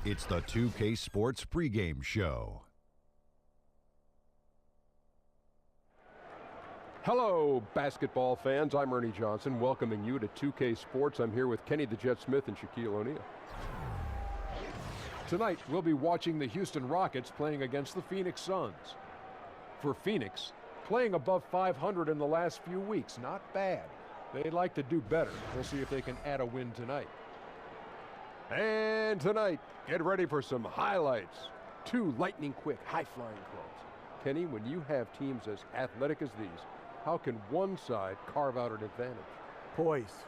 It's the 2K Sports pregame show. Hello, basketball fans. I'm Ernie Johnson, welcoming you to 2K Sports. I'm here with Kenny the Jet Smith and Shaquille O'Neal. Tonight, we'll be watching the Houston Rockets playing against the Phoenix Suns. For Phoenix, playing above 500 in the last few weeks, not bad. They'd like to do better. We'll see if they can add a win tonight. And tonight, get ready for some highlights. Two lightning-quick, high-flying clubs. Kenny, when you have teams as athletic as these, how can one side carve out an advantage? Poise.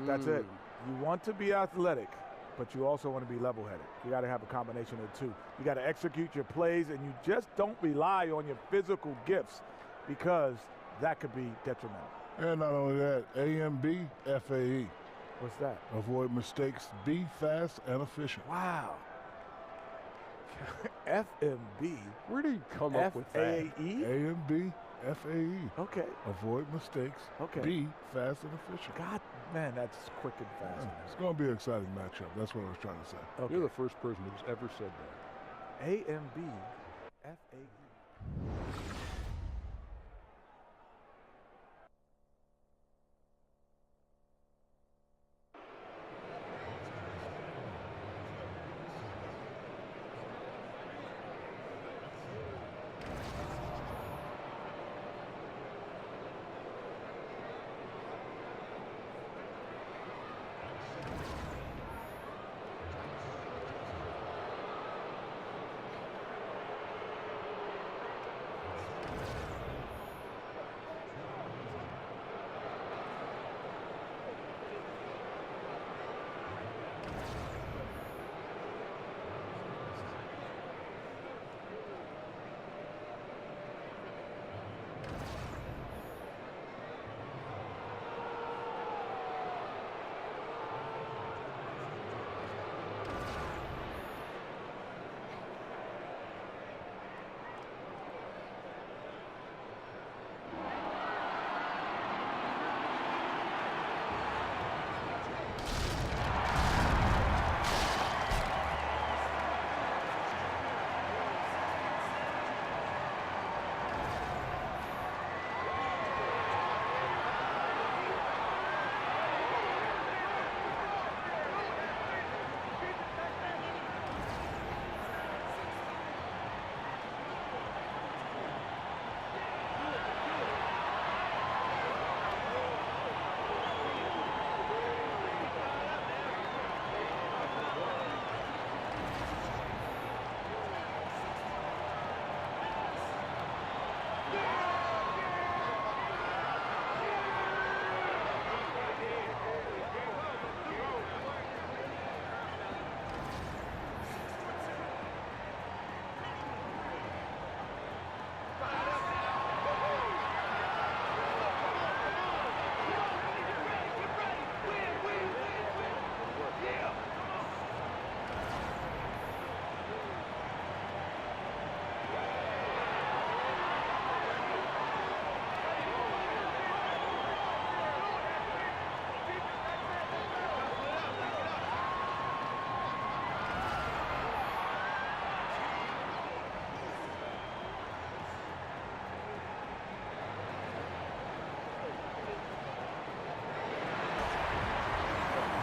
That's it. You want to be athletic, but you also want to be level-headed. You got to have a combination of the two. You got to execute your plays, and you just don't rely on your physical gifts because that could be detrimental. And not only that, A&B, FAE. What's that? Avoid mistakes, be fast and efficient. Wow. FMB. Where did he come up with that? FAE? A&B, FAE. Okay. Avoid mistakes, Okay. be fast and efficient. God, man, that's quick and fast. It's going to be an exciting matchup. That's what I was trying to say. Okay. You're the first person who's ever said that. AMB, FAE.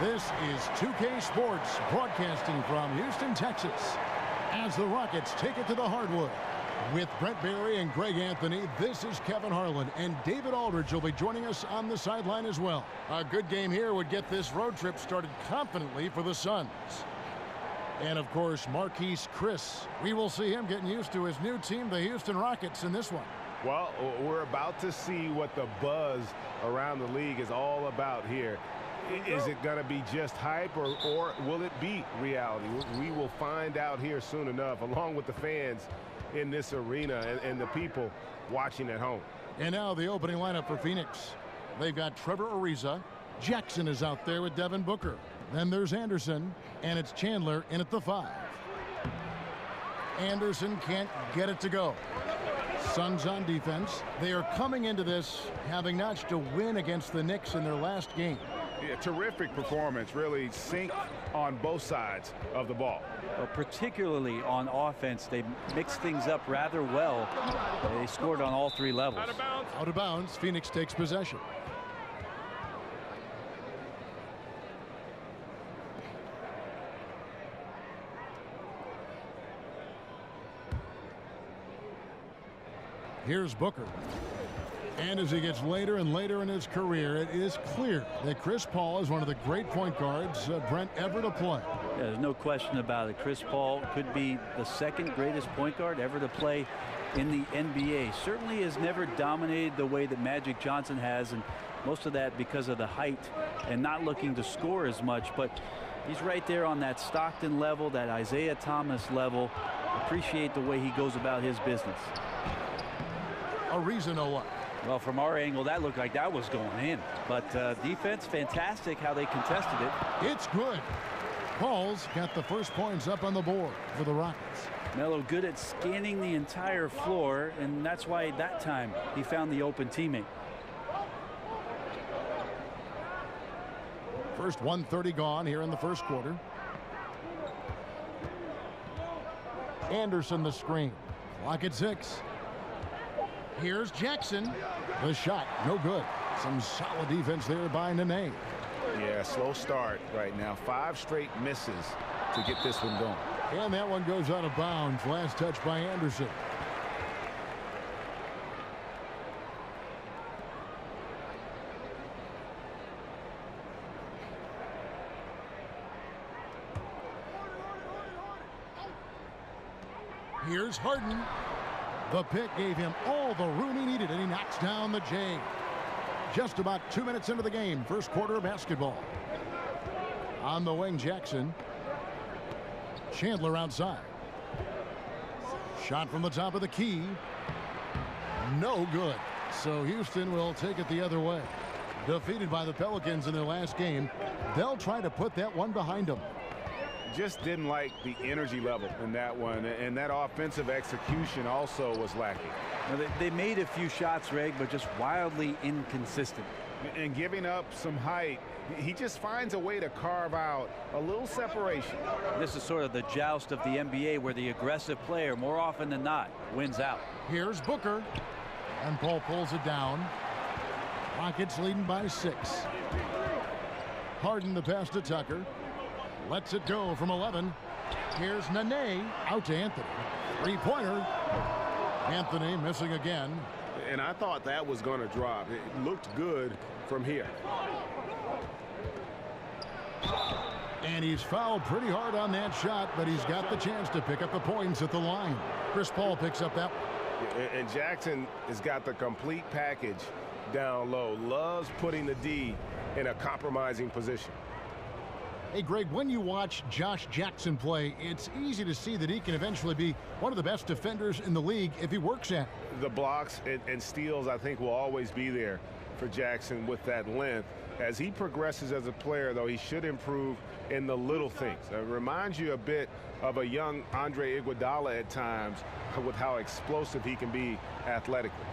This is 2K Sports broadcasting from Houston, Texas, as the Rockets take it to the hardwood. With Brent Barry and Greg Anthony, this is Kevin Harlan, and David Aldridge will be joining us on the sideline as well. A good game here would get this road trip started confidently for the Suns. And, of course, Marquise Chris. We will see him getting used to his new team, the Houston Rockets, in this one. Well, we're about to see what the buzz around the league is all about here. Is it going to be just hype or will it be reality? We will find out here soon enough, along with the fans in this arena and the people watching at home. And now the opening lineup for Phoenix. They've got Trevor Ariza. Jackson is out there with Devin Booker. Then there's Anderson, and it's Chandler in at the 5. Anderson can't get it to go. Suns on defense. They are coming into this having notched a win against the Knicks in their last game. Yeah, terrific performance, really synced on both sides of the ball. Well, particularly on offense, they mixed things up rather well. They scored on all three levels. Out of bounds. Out of bounds. Phoenix takes possession. Here's Booker. And as he gets later and later in his career, it is clear that Chris Paul is one of the great point guards Brent ever to play. Yeah, there's no question about it. Chris Paul could be the second greatest point guard ever to play in the NBA. Certainly has never dominated the way that Magic Johnson has, and most of that because of the height and not looking to score as much. But he's right there on that Stockton level, that Isaiah Thomas level. Appreciate the way he goes about his business. A reason to what? Well, from our angle, that looked like that was going in. But defense, fantastic how they contested it. It's good. Paul's got the first points up on the board for the Rockets. Melo good at scanning the entire floor, and that's why that time he found the open teammate. First 1:30 gone here in the first quarter. Anderson the screen. Clock at 6. Here's Jackson. The shot, no good. Some solid defense there by Nene. Yeah, slow start right now. 5 straight misses to get this one going. And that one goes out of bounds. Last touch by Anderson. Here's Harden. The pick gave him all the room he needed, and he knocks down the J. Just about 2 minutes into the game, first quarter of basketball. On the wing, Jackson. Chandler outside. Shot from the top of the key. No good. So Houston will take it the other way. Defeated by the Pelicans in their last game, they'll try to put that one behind them. Just didn't like the energy level in that one, and that offensive execution also was lacking. Now, they made a few shots, Reg, but just wildly inconsistent. And giving up some height, he just finds a way to carve out a little separation. This is sort of the joust of the NBA, where the aggressive player, more often than not, wins out. Here's Booker, and Paul pulls it down. Rockets leading by 6. Harden the pass to Tucker. Lets it go from 11. Here's Nene out to Anthony. 3-pointer. Anthony missing again. And I thought that was going to drop. It looked good from here. And he's fouled pretty hard on that shot, but he's got the chance to pick up the points at the line. Chris Paul picks up that one. And Jackson has got the complete package down low. Loves putting the D in a compromising position. Hey, Greg, when you watch Josh Jackson play, it's easy to see that he can eventually be one of the best defenders in the league if he works at it. The blocks and steals, I think, will always be there for Jackson with that length. As he progresses as a player, though, he should improve in the little things. It reminds you a bit of a young Andre Iguodala at times with how explosive he can be athletically.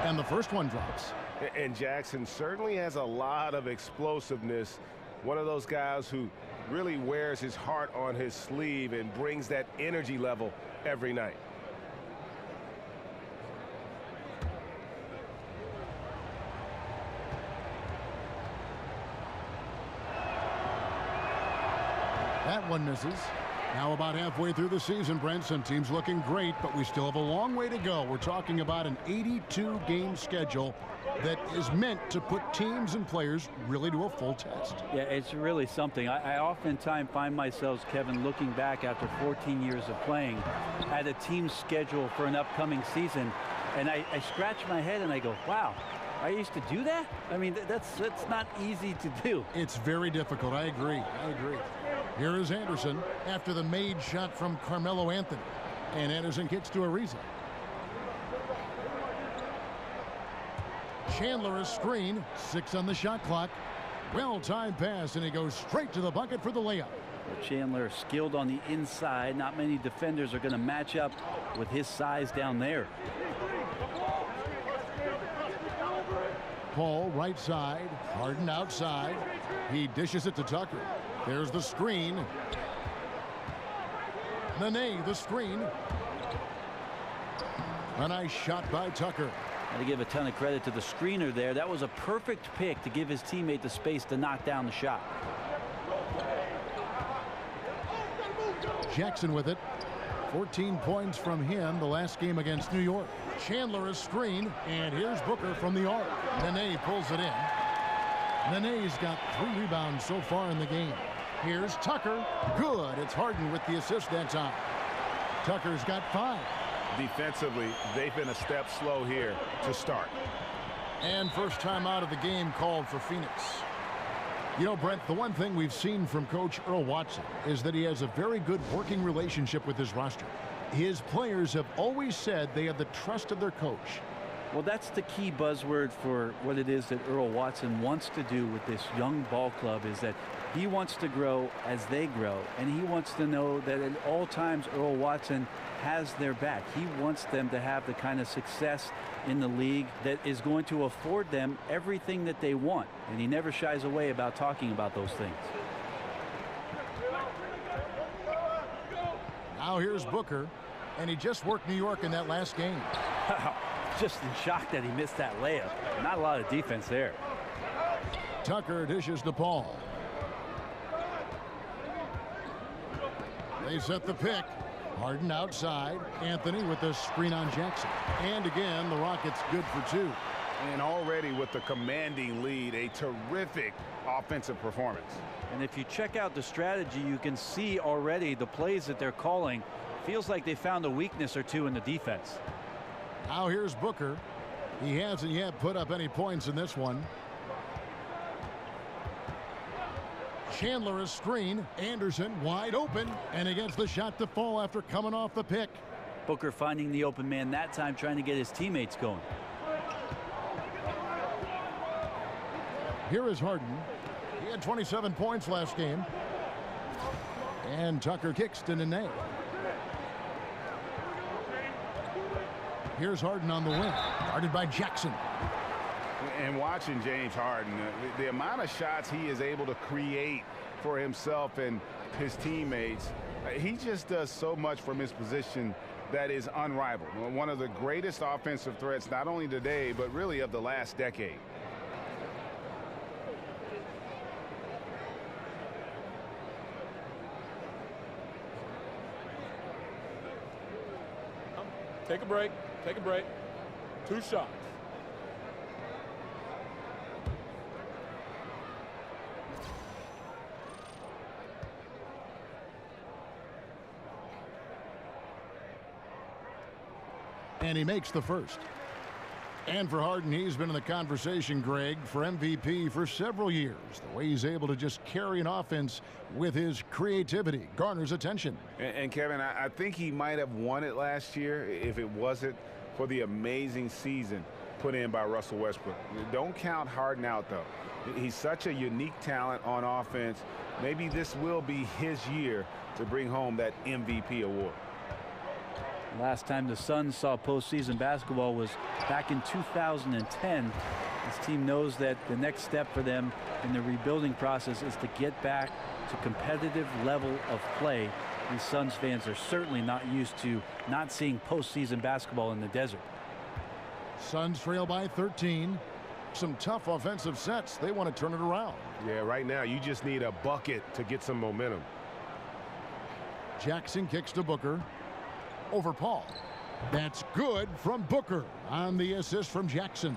And the first one drops. And Jackson certainly has a lot of explosiveness. One of those guys who really wears his heart on his sleeve and brings that energy level every night. That one misses. Now about halfway through the season, Brent, some teams looking great, but we still have a long way to go. We're talking about an 82-game schedule that is meant to put teams and players really to a full test. Yeah, it's really something. I oftentimes find myself, Kevin, looking back after 14 years of playing at a team schedule for an upcoming season, and I scratch my head and I go, wow, I used to do that? I mean, that's not easy to do. It's very difficult. I agree. Here is Anderson after the made shot from Carmelo Anthony. And Anderson gets to Ariza. Chandler a screen. 6 on the shot clock. Well-timed pass, and he goes straight to the bucket for the layup. Chandler skilled on the inside. Not many defenders are going to match up with his size down there. Paul right side. Harden outside. He dishes it to Tucker. There's the screen. Nene, the screen. A nice shot by Tucker. Got to give a ton of credit to the screener there. That was a perfect pick to give his teammate the space to knock down the shot. Jackson with it. 14 points from him the last game against New York. Chandler a screen, and here's Booker from the arc. Nene pulls it in. Nene's got 3 rebounds so far in the game. Here's Tucker. Good. It's Harden with the assist that time. Tucker's got 5. Defensively, they've been a step slow here to start. And first time out of the game called for Phoenix. You know, Brent, the one thing we've seen from Coach Earl Watson is that he has a very good working relationship with his roster. His players have always said they have the trust of their coach. Well, that's the key buzzword for what it is that Earl Watson wants to do with this young ball club, is that he wants to grow as they grow, and he wants to know that at all times Earl Watson has their back. He wants them to have the kind of success in the league that is going to afford them everything that they want, and he never shies away about talking about those things. Now here's Booker, and he just worked New York in that last game. Just in shock that he missed that layup. Not a lot of defense there. Tucker dishes to Paul. They set the pick. Harden outside. Anthony with the screen on Jackson. And again, the Rockets good for 2. And already with the commanding lead, a terrific offensive performance. And if you check out the strategy, you can see already the plays that they're calling. Feels like they found a weakness or two in the defense. Now here's Booker. He hasn't yet put up any points in this one. Chandler a screen. Anderson wide open, and against the shot to fall after coming off the pick. Booker finding the open man that time, trying to get his teammates going. Here is Harden. He had 27 points last game. And Tucker kicks to Nene. Here's Harden on the wing. Guarded by Jackson. And watching James Harden, the amount of shots he is able to create for himself and his teammates, he just does so much from his position that is unrivaled. One of the greatest offensive threats, not only today, but really of the last decade. Take a break. Take a break. 2 shots. And he makes the first. And for Harden, he's been in the conversation, Greg, for MVP for several years. The way he's able to just carry an offense with his creativity garners attention. And Kevin, I think he might have won it last year if it wasn't for the amazing season put in by Russell Westbrook. Don't count Harden out, though. He's such a unique talent on offense. Maybe this will be his year to bring home that MVP award. Last time the Suns saw postseason basketball was back in 2010. This team knows that the next step for them in the rebuilding process is to get back to competitive level of play. These Suns fans are certainly not used to not seeing postseason basketball in the desert. Suns trail by 13. Some tough offensive sets. They want to turn it around. Yeah, right now you just need a bucket to get some momentum. Jackson kicks to Booker. Over Paul. That's good from Booker on the assist from Jackson.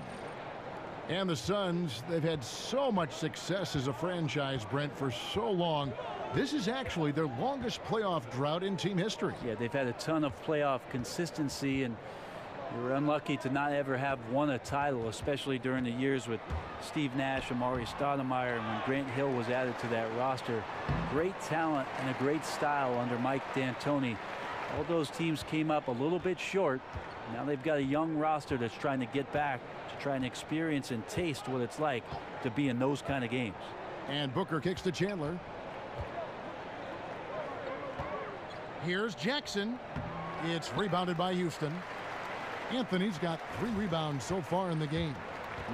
And the Suns, they've had so much success as a franchise, Brent, for so long. This is actually their longest playoff drought in team history. Yeah, they've had a ton of playoff consistency, and they were unlucky to not ever have won a title, especially during the years with Steve Nash, Amari Stoudemire, and when Grant Hill was added to that roster. Great talent and a great style under Mike D'Antoni. All those teams came up a little bit short. Now they've got a young roster that's trying to get back to try and experience and taste what it's like to be in those kind of games. And Booker kicks to Chandler. Here's Jackson. It's rebounded by Houston. Anthony's got 3 rebounds so far in the game.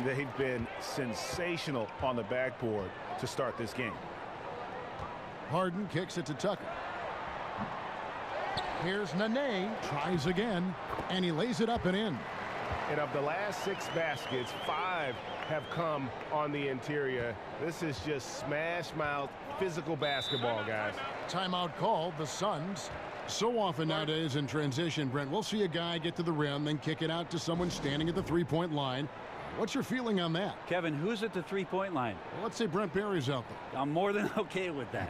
They've been sensational on the backboard to start this game. Harden kicks it to Tucker. Here's Nene, tries again, and he lays it up and in. And of the last 6 baskets, 5 have come on the interior. This is just smash-mouth physical basketball, guys. Timeout called, the Suns. So often nowadays in transition, Brent, we'll see a guy get to the rim, then kick it out to someone standing at the three-point line. What's your feeling on that? Kevin, who's at the three-point line? Well, let's say Brent Barry's out there. I'm more than okay with that.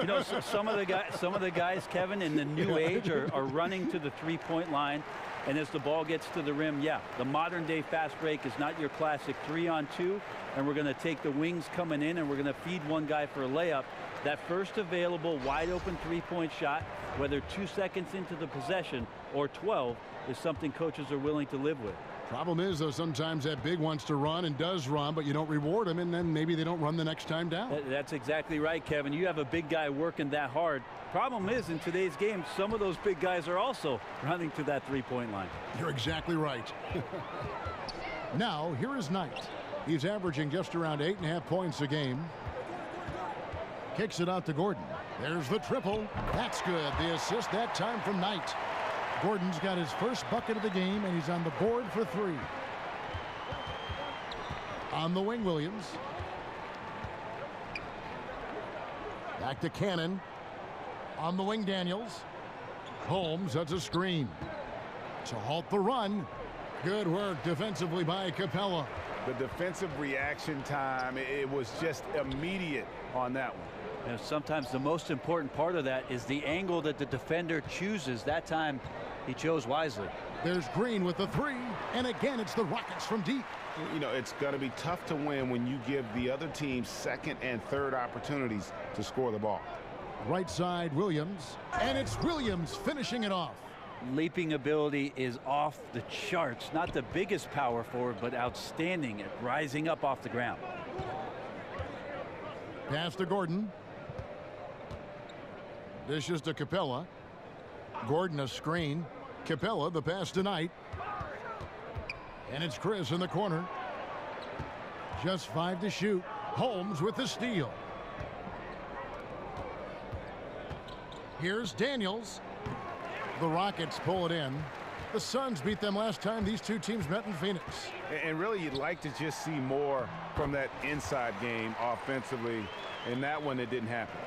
You know, some of the guys, Kevin, in the new age are running to the three-point line, and as the ball gets to the rim, yeah, the modern-day fast break is not your classic 3-on-2, and we're going to take the wings coming in, and we're going to feed one guy for a layup. That first available wide-open three-point shot, whether 2 seconds into the possession or 12, is something coaches are willing to live with. Problem is, though, sometimes that big wants to run and does run, but you don't reward him, and then maybe they don't run the next time down. That's exactly right, Kevin. You have a big guy working that hard. Problem is, in today's game, some of those big guys are also running to that three-point line. You're exactly right. Now, here is Knight. He's averaging just around 8.5 points a game. Kicks it out to Gordon. There's the triple. That's good. The assist that time from Knight. Gordon's got his first bucket of the game, and he's on the board for 3. On the wing, Williams. Back to Cannon. On the wing, Daniels. Holmes, that's a screen. To halt the run. Good work defensively by Capella. The defensive reaction time, it was just immediate on that one. You know, sometimes the most important part of that is the angle that the defender chooses. That time, he chose wisely. There's Green with the 3, and again, it's the Rockets from deep. You know, it's going to be tough to win when you give the other team second and third opportunities to score the ball. Right side, Williams, and it's Williams finishing it off. Leaping ability is off the charts. Not the biggest power forward, but outstanding at rising up off the ground. Pass to Gordon. Dishes to Capella. Gordon a screen. Capella the pass to Knight. And it's Chris in the corner. Just 5 to shoot. Holmes with the steal. Here's Daniels. The Rockets pull it in. The Suns beat them last time these two teams met in Phoenix. And really, you'd like to just see more from that inside game offensively. In that one, it didn't happen.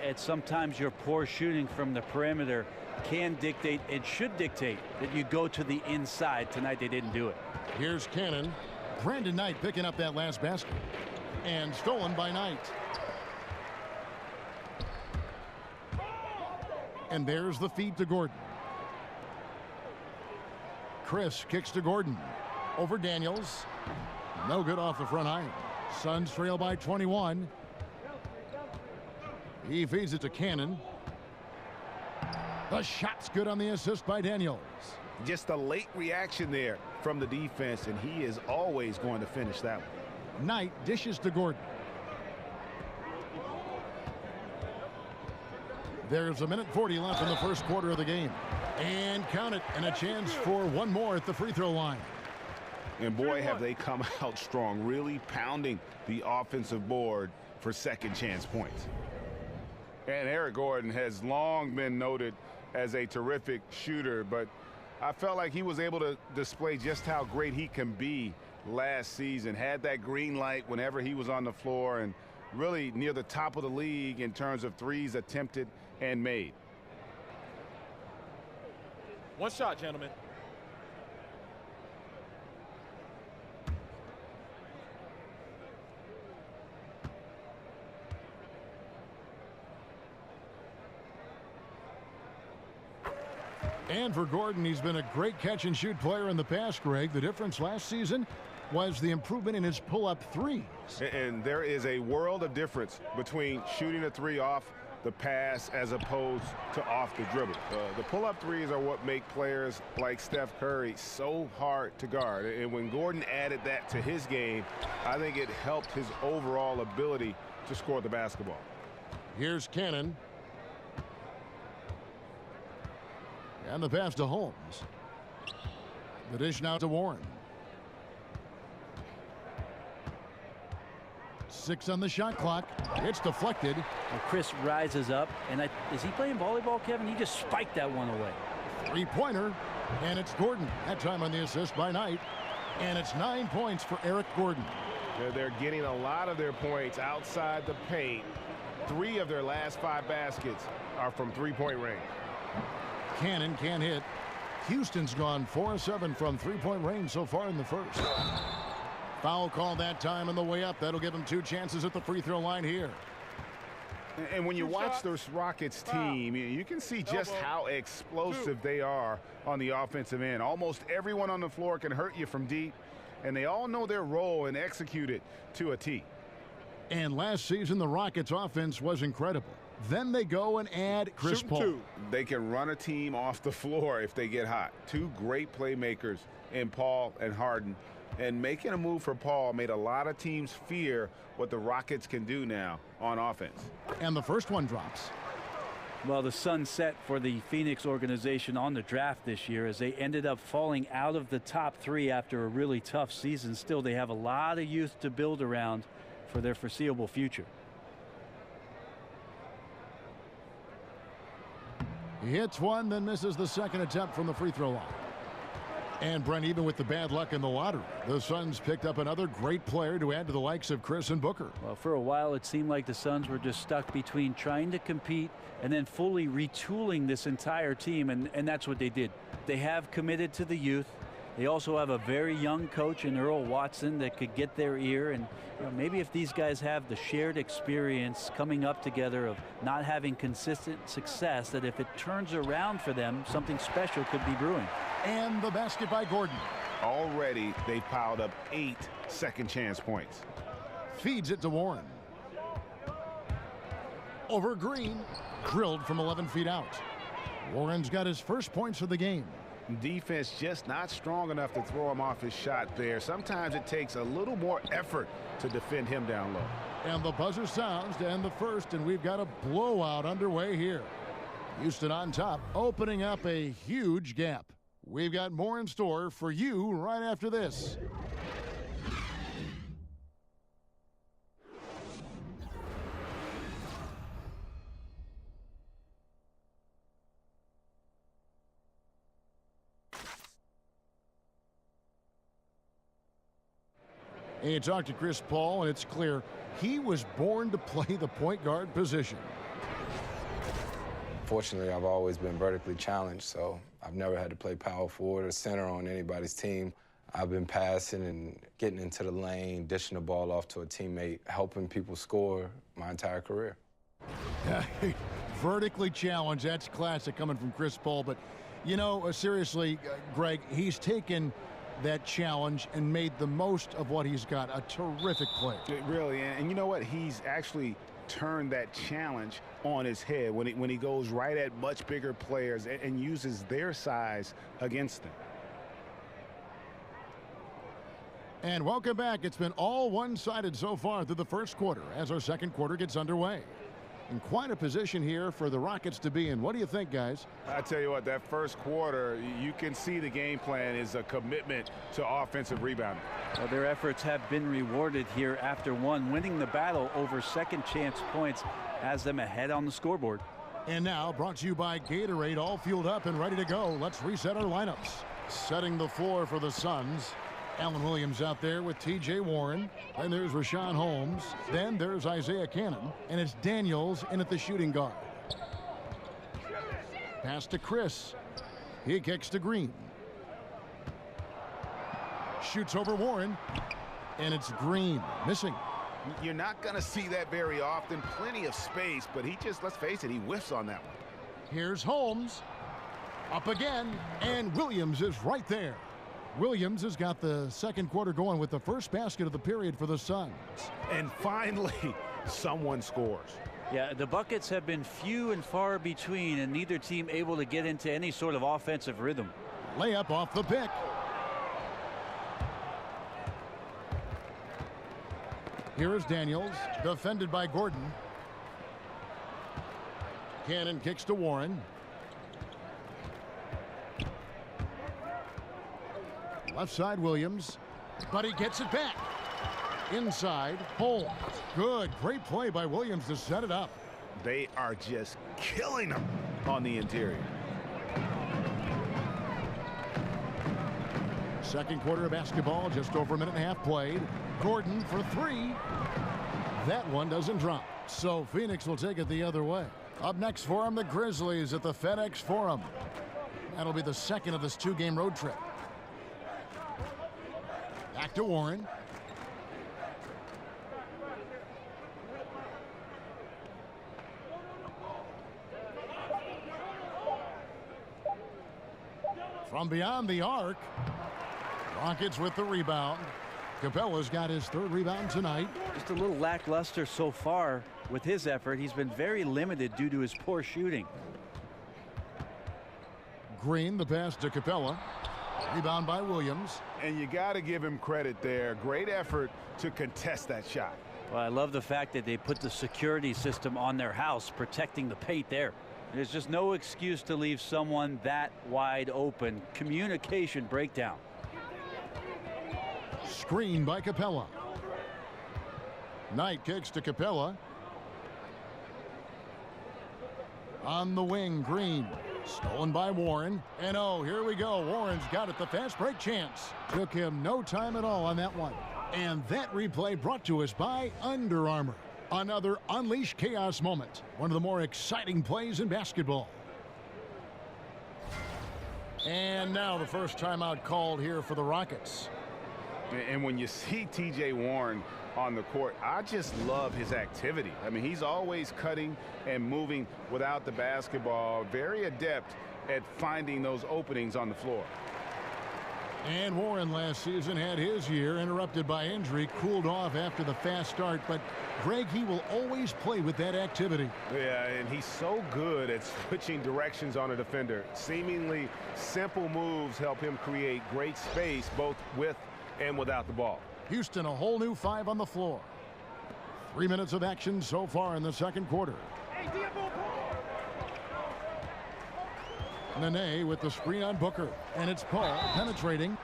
And sometimes your poor shooting from the perimeter can dictate, it should dictate, that you go to the inside. Tonight they didn't do it. Here's Cannon. Brandon Knight picking up that last basket. And stolen by Knight. And there's the feed to Gordon. Chris kicks to Gordon. Over Daniels. No good off the front iron. Suns trail by 21. He feeds it to Cannon. The shot's good on the assist by Daniels. Just a late reaction there from the defense, and he is always going to finish that one. Knight dishes to Gordon. There's 1:40 left in the first quarter of the game. And count it, and a chance for one more at the free throw line. And boy, have they come out strong, really pounding the offensive board for second chance points. And Eric Gordon has long been noted as a terrific shooter, but I felt like he was able to display just how great he can be last season. Had that green light whenever he was on the floor, and really near the top of the league in terms of threes attempted and made. One shot, gentlemen. And for Gordon, he's been a great catch and shoot player in the past, Greg. The difference last season was the improvement in his pull-up threes. And there is a world of difference between shooting a three off the pass as opposed to off the dribble. The pull-up threes are what make players like Steph Curry so hard to guard. And when Gordon added that to his game, I think it helped his overall ability to score the basketball. Here's Cannon. And the pass to Holmes. The dish now to Warren. 6 on the shot clock. It's deflected. Well, Chris rises up, and is he playing volleyball, Kevin? He just spiked that one away. 3-pointer, and it's Gordon. That time on the assist by Knight. And it's 9 points for Eric Gordon. They're getting a lot of their points outside the paint. 3 of their last 5 baskets are from three-point range. Cannon can't hit. Houston's gone 4-7 from three-point range so far in the first. Foul call that time on the way up. That'll give him 2 chances at the free throw line here. And when you watch this Rockets team, you can see just how explosive they are on the offensive end. Almost everyone on the floor can hurt you from deep, and they all know their role and execute it to a T. And last season, the Rockets' offense was incredible. Then they go and add Chris Paul. They can run a team off the floor if they get hot. 2 great playmakers in Paul and Harden. And making a move for Paul made a lot of teams fear what the Rockets can do now on offense. And the first one drops. Well, the sun set for the Phoenix organization on the draft this year as they ended up falling out of the top 3 after a really tough season. Still, they have a lot of youth to build around for their foreseeable future. He hits one, then misses the second attempt from the free throw line. And Brent, even with the bad luck in the lottery, the Suns picked up another great player to add to the likes of Chris and Booker. Well, for a while it seemed like the Suns were just stuck between trying to compete and then fully retooling this entire team, and that's what they did. They have committed to the youth. They also have a very young coach in Earl Watson that could get their ear, and maybe if these guys have the shared experience coming up together of not having consistent success, that if it turns around for them, something special could be brewing. And the basket by Gordon. Already they've piled up 8 second chance points. Feeds it to Warren. Over Green. Drilled from 11 feet out. Warren's got his first points of the game. Defense just not strong enough to throw him off his shot there. Sometimes it takes a little more effort to defend him down low. And the buzzer sounds to end the first, and we've got a blowout underway here. Houston on top, opening up a huge gap. We've got more in store for you right after this. And you talk to Chris Paul, and it's clear he was born to play the point guard position. Fortunately, I've always been vertically challenged, so I've never had to play power forward or center on anybody's team. I've been passing and getting into the lane, dishing the ball off to a teammate, helping people score my entire career. Vertically challenged, that's classic coming from Chris Paul. But, seriously, Greg, he's taken that challenge and made the most of what he's got. A terrific player. Really, and you know what? He's actually turned that challenge on his head when he goes right at much bigger players and uses their size against them. And welcome back. It's been all one-sided so far through the first quarter as our second quarter gets underway. In quite a position here for the Rockets to be in. What do you think, guys? I tell you what, that first quarter, you can see the game plan is a commitment to offensive rebounding. Well, their efforts have been rewarded here after one. Winning the battle over second chance points has them ahead on the scoreboard. And now, brought to you by Gatorade, all fueled up and ready to go. Let's reset our lineups. Setting the floor for the Suns. Allen Williams out there with T.J. Warren. Then there's Rashawn Holmes. Then there's Isaiah Cannon. And it's Daniels in at the shooting guard. Pass to Chris. He kicks to Green. Shoots over Warren. And it's Green missing. You're not going to see that very often. Plenty of space, but he just, let's face it, he whiffs on that one. Here's Holmes. Up again. And Williams is right there. Williams has got the second quarter going with the first basket of the period for the Suns. And finally, someone scores. Yeah, the buckets have been few and far between, and neither team able to get into any sort of offensive rhythm. Layup off the pick. Here is Daniels, defended by Gordon. Cannon kicks to Warren. Left side Williams, but he gets it back. Inside, Holmes. Good, great play by Williams to set it up. They are just killing them on the interior. Second quarter of basketball, just over a minute and a half played. Gordon for three. That one doesn't drop. So Phoenix will take it the other way. Up next for them, the Grizzlies at the FedEx Forum. That'll be the second of this two-game road trip. Back to Warren. From beyond the arc. Rockets with the rebound. Capella's got his third rebound tonight. Just a little lackluster so far with his effort. He's been very limited due to his poor shooting. Green, the pass to Capella. Rebound by Williams. And you got to give him credit there. Great effort to contest that shot. Well, I love the fact that they put the security system on their house, protecting the paint there. There's just no excuse to leave someone that wide open. Communication breakdown. Screen by Capella. Knight kicks to Capella. On the wing, Green. Stolen by Warren. And oh, here we go. Warren's got it. The fast break chance. Took him no time at all on that one. And that replay brought to us by Under Armour. Another Unleash Chaos moment. One of the more exciting plays in basketball. And now the first timeout called here for the Rockets. And when you see T.J. Warren on the court, I just love his activity. I mean, he's always cutting and moving without the basketball. Very adept at finding those openings on the floor. And Warren last season had his year interrupted by injury, cooled off after the fast start. But, Greg, he will always play with that activity. Yeah, and he's so good at switching directions on a defender. Seemingly simple moves help him create great space both with and without the ball. Houston, a whole new 5 on the floor. 3 minutes of action so far in the second quarter. Nene with the screen on Booker, and it's Paul penetrating.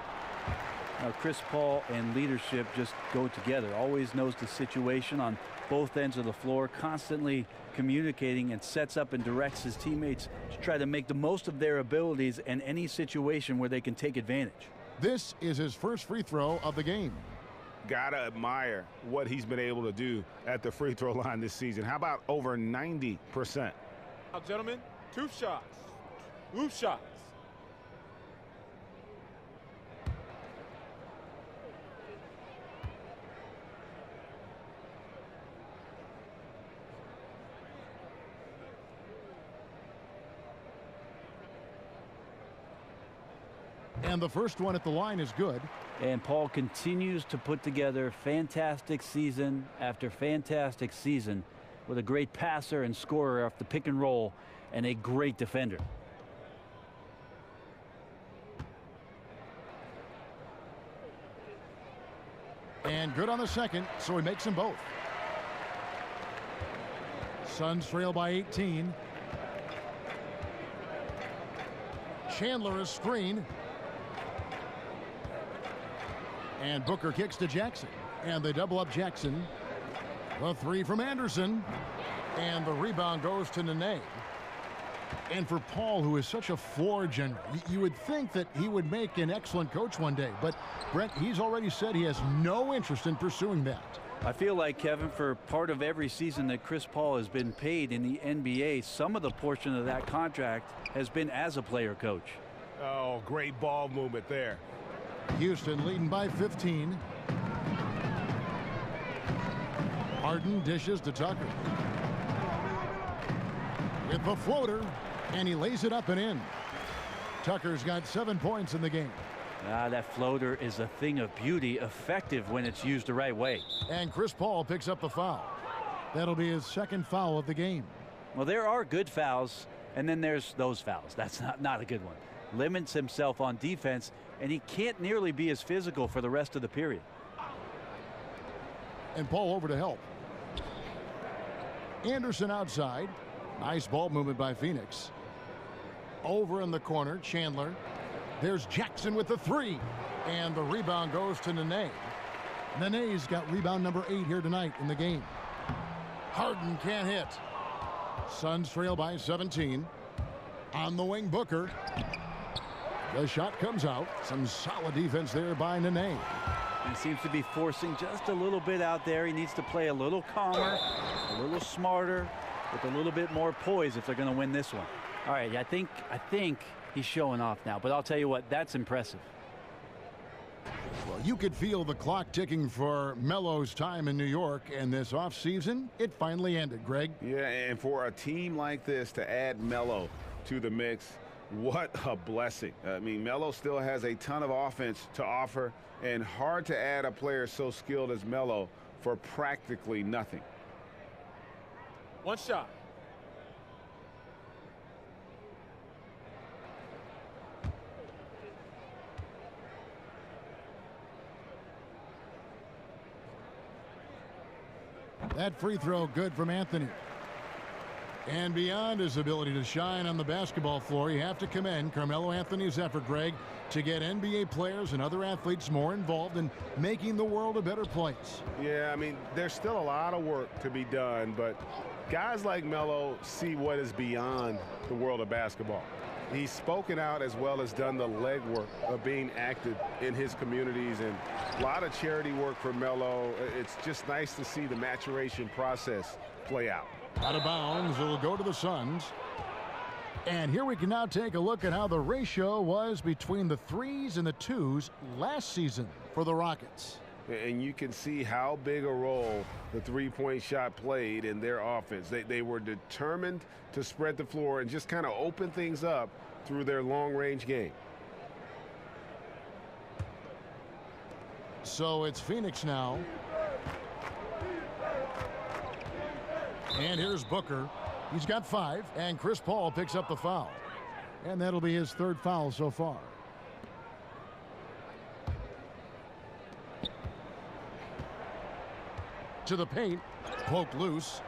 Now, Chris Paul and leadership just go together. Always knows the situation on both ends of the floor, constantly communicating, and sets up and directs his teammates to try to make the most of their abilities in any situation where they can take advantage. This is his first free throw of the game. Gotta admire what he's been able to do at the free throw line this season. How about over 90%? Now, gentlemen, 2 shots. 2 shots. And the first one at the line is good. And Paul continues to put together fantastic season after fantastic season with a great passer and scorer off the pick and roll and a great defender. And good on the second, so he makes them both. Suns trail by 18. Chandler a screen. And Booker kicks to Jackson. And they double up Jackson. The 3 from Anderson. And the rebound goes to Nene. And for Paul, who is such a floor general, you would think that he would make an excellent coach one day. But, Brent, he's already said he has no interest in pursuing that. I feel like, Kevin, for part of every season that Chris Paul has been paid in the NBA, some of the portion of that contract has been as a player coach. Oh, great ball movement there. Houston leading by 15. Harden dishes to Tucker. With the floater, and he lays it up and in. Tucker's got 7 points in the game. That floater is a thing of beauty, effective when it's used the right way. And Chris Paul picks up the foul. That'll be his second foul of the game. Well, there are good fouls, and then there's those fouls. That's not a good one. Limits himself on defense, and he can't nearly be as physical for the rest of the period. And Paul over to help. Anderson outside. Nice ball movement by Phoenix. Over in the corner, Chandler. There's Jackson with the 3. And the rebound goes to Nene. Nene's got rebound number 8 here tonight in the game. Harden can't hit. Suns trail by 17. On the wing, Booker. The shot comes out. Some solid defense there by Nene. He seems to be forcing just a little bit out there. He needs to play a little calmer, a little smarter, with a little bit more poise if they're going to win this one. All right, I think he's showing off now, but I'll tell you what, that's impressive. Well, you could feel the clock ticking for Melo's time in New York, and this offseason, it finally ended, Greg. Yeah, and for a team like this to add Melo to the mix, what a blessing. I mean, Melo still has a ton of offense to offer, and hard to add a player so skilled as Melo for practically nothing. One shot. That free throw good from Anthony. And beyond his ability to shine on the basketball floor, you have to commend Carmelo Anthony's effort, Greg, to get NBA players and other athletes more involved in making the world a better place. Yeah, I mean, there's still a lot of work to be done, but guys like Melo see what is beyond the world of basketball. He's spoken out as well as done the legwork of being active in his communities, and a lot of charity work for Melo. It's just nice to see the maturation process play out. Out of bounds, it'll go to the Suns. And here we can now take a look at how the ratio was between the 3s and the 2s last season for the Rockets. And you can see how big a role the three-point shot played in their offense. They were determined to spread the floor and just kind of open things up through their long-range game. So it's Phoenix now. And here's Booker. He's got 5, and Chris Paul picks up the foul. And that'll be his 3rd foul so far. To the paint, poked loose,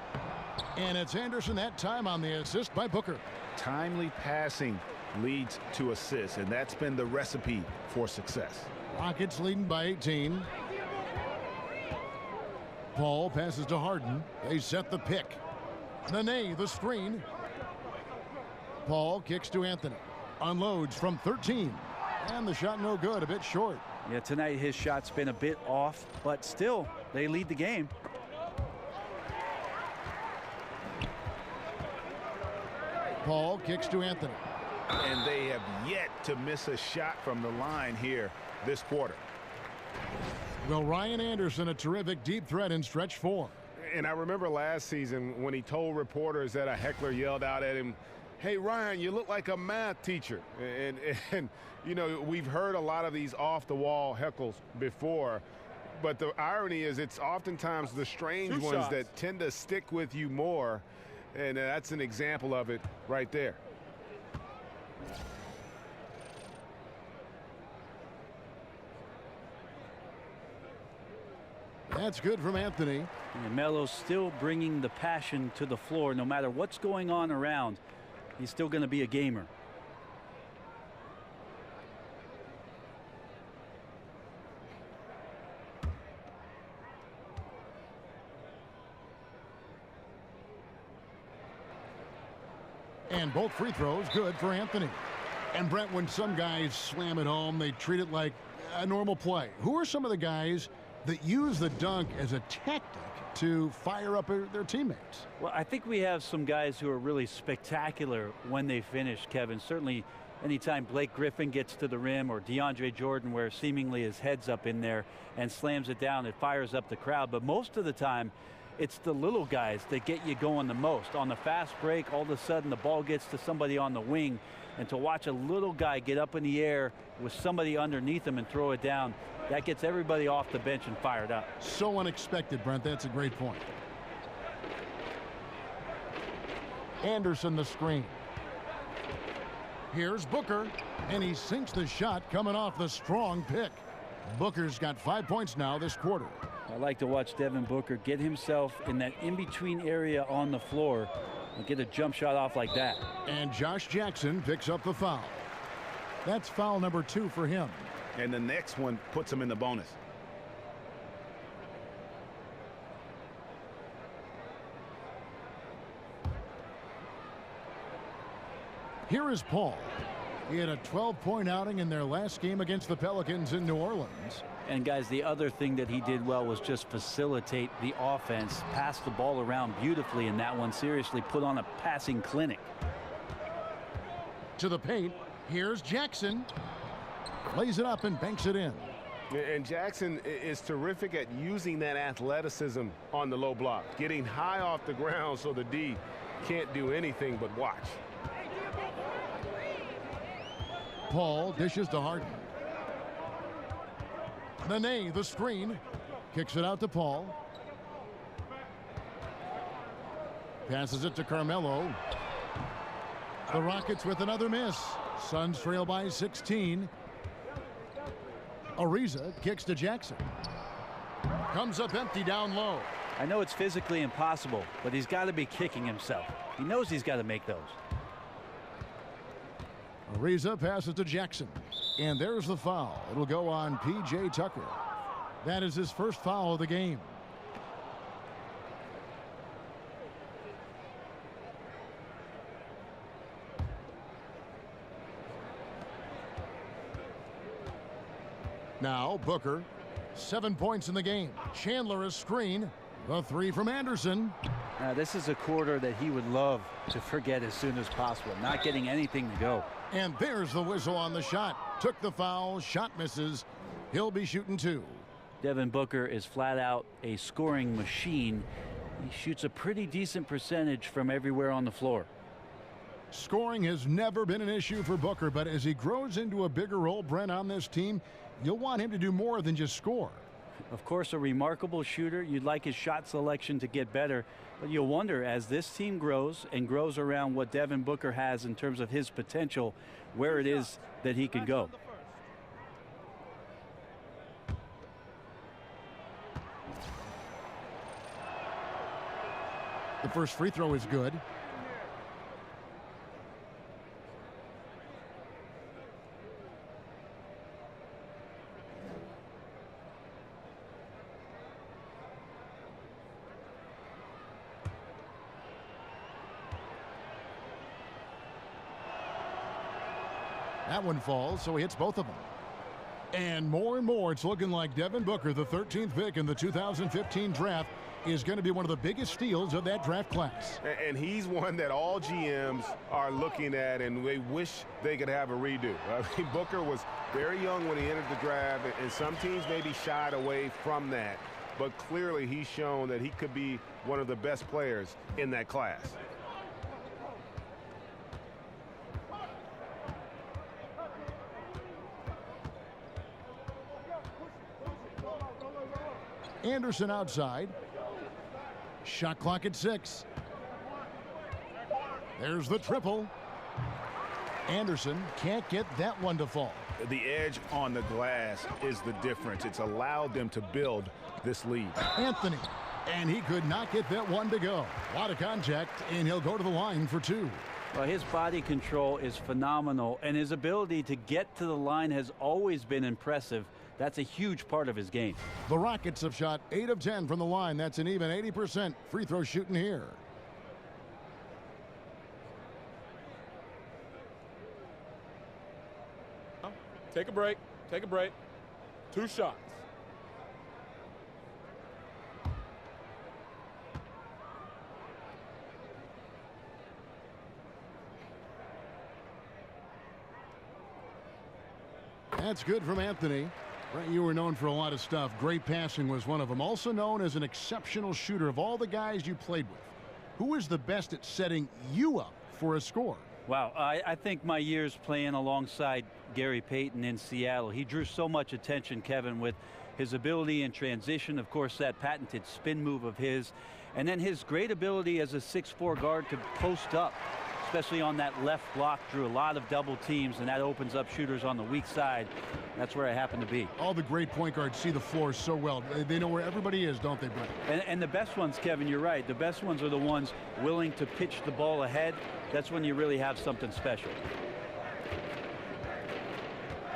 and it's Anderson that time on the assist by Booker. Timely passing leads to assists, and that's been the recipe for success. Rockets leading by 18. Paul passes to Harden. They set the pick. Nene, the screen. Paul kicks to Anthony. Unloads from 13. And the shot no good, a bit short. Yeah, tonight his shot's been a bit off, but still, they lead the game. Paul kicks to Anthony. And they have yet to miss a shot from the line here this quarter. Well, Ryan Anderson, a terrific deep threat in stretch 4. And I remember last season when he told reporters that a heckler yelled out at him, "Hey, Ryan, you look like a math teacher." And you know, we've heard a lot of these off-the-wall heckles before. But the irony is it's oftentimes the strange ones that tend to stick with you more. And that's an example of it right there. That's good from Anthony. And Melo's still bringing the passion to the floor. No matter what's going on around, he's still going to be a gamer. And both free throws good for Anthony. And Brent, when some guys slam it home, they treat it like a normal play. Who are some of the guys that use the dunk as a tactic to fire up their teammates? Well, I think we have some guys who are really spectacular when they finish, Kevin. Certainly anytime Blake Griffin gets to the rim, or DeAndre Jordan, where seemingly his head's up in there and slams it down, it fires up the crowd. But most of the time, it's the little guys that get you going the most. On the fast break, all of a sudden the ball gets to somebody on the wing, and to watch a little guy get up in the air with somebody underneath him and throw it down, that gets everybody off the bench and fired up. So unexpected, Brent. That's a great point. Anderson the screen. Here's Booker, and he sinks the shot coming off the strong pick. Booker's got 5 points now this quarter. I like to watch Devin Booker get himself in that in-between area on the floor and get a jump shot off like that. And Josh Jackson picks up the foul. That's foul number 2 for him. And the next one puts him in the bonus. Here is Paul. He had a 12-point outing in their last game against the Pelicans in New Orleans. And guys, the other thing that he did well was just facilitate the offense, pass the ball around beautifully in that one. Seriously put on a passing clinic. To the paint, here's Jackson. Lays it up and banks it in. And Jackson is terrific at using that athleticism on the low block, getting high off the ground so the D can't do anything but watch. Paul dishes to Harden. Nene, the screen, kicks it out to Paul. Passes it to Carmelo. The Rockets with another miss. Suns trail by 16. Ariza kicks to Jackson. Comes up empty down low. I know it's physically impossible, but he's got to be kicking himself. He knows he's got to make those. Ariza passes to Jackson. And there's the foul. It'll go on P.J. Tucker. That is his first foul of the game. Now Booker, 7 points in the game. Chandler is screen. The three from Anderson. This is a quarter that he would love to forget as soon as possible. Not getting anything to go. And there's the whistle on the shot. Took the foul. Shot misses. He'll be shooting two. Devin Booker is flat out a scoring machine. He shoots a pretty decent percentage from everywhere on the floor. Scoring has never been an issue for Booker, but as he grows into a bigger role, Brent, on this team, you'll want him to do more than just score. Of course, a remarkable shooter. You'd like his shot selection to get better, but you'll wonder as this team grows and grows around what Devin Booker has in terms of his potential, where it is that he can go. The first free throw is good. That one falls, so he hits both of them. And more, it's looking like Devin Booker, the 13th pick in the 2015 draft, is going to be one of the biggest steals of that draft class. And he's one that all GMs are looking at, and they wish they could have a redo. I mean, Booker was very young when he entered the draft, and some teams maybe shied away from that. But clearly he's shown that he could be one of the best players in that class. Anderson outside. Shot clock at 6. There's the triple. Anderson can't get that one to fall. The edge on the glass is the difference. It's allowed them to build this lead. Anthony, and he could not get that one to go. A lot of contact, and he'll go to the line for 2. Well, his body control is phenomenal, and his ability to get to the line has always been impressive. That's a huge part of his game. The Rockets have shot 8 of 10 from the line. That's an even 80% free throw shooting here. Take a break. Take a break. 2 shots. That's good from Anthony. Right, you were known for a lot of stuff. Great passing was one of them. Also known as an exceptional shooter. Of all the guys you played with, who is the best at setting you up for a score? Wow, I think my years playing alongside Gary Payton in Seattle, he drew so much attention, Kevin, with his ability in transition, of course, that patented spin move of his, and then his great ability as a 6'4" guard to post up, especially on that left block, drew a lot of double teams, and that opens up shooters on the weak side. That's where I happen to be. All the great point guards see the floor so well. They know where everybody is, don't they, Brett? And the best ones, Kevin, you're right. The best ones are the ones willing to pitch the ball ahead. That's when you really have something special.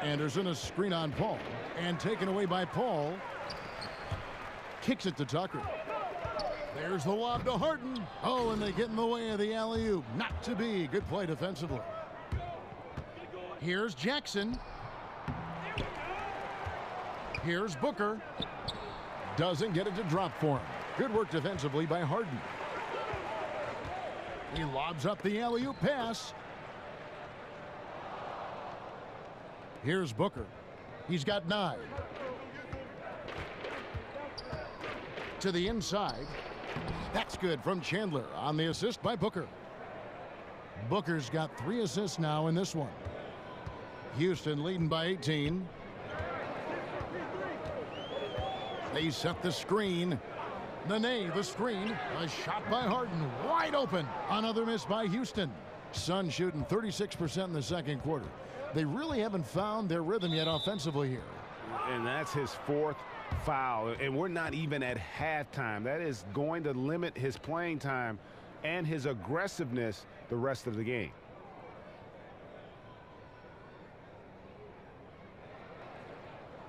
Anderson, a screen on Paul, and taken away by Paul. Kicks it to Tucker. There's the lob to Harden. Oh, and they get in the way of the alley-oop. Not to be. Good play defensively. Here's Jackson. Here's Booker. Doesn't get it to drop for him. Good work defensively by Harden. He lobs up the alley-oop pass. Here's Booker. He's got 9. To the inside. That's good from Chandler on the assist by Booker. Booker's got 3 assists now in this one. Houston leading by 18. They set the screen. Nene, the screen. A shot by Harden. Wide open. Another miss by Houston. Suns shooting 36% in the second quarter. They really haven't found their rhythm yet offensively here. And that's his 4th foul. And we're not even at halftime. That is going to limit his playing time and his aggressiveness the rest of the game.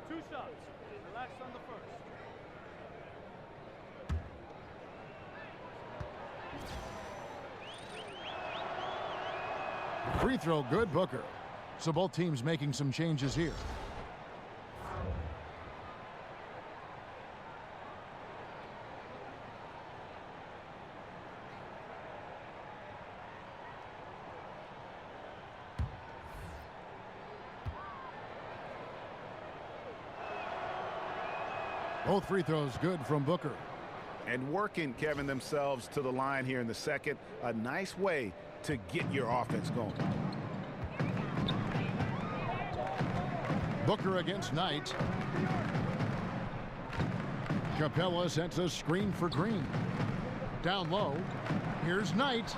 Two shots. Relax on the first. Free throw good, Booker. So both teams making some changes here. Both free throws good from Booker. And working, Kevin, themselves to the line here in the second. A nice way to get your offense going. Booker against Knight. Capella sets a screen for Green. Down low. Here's Knight.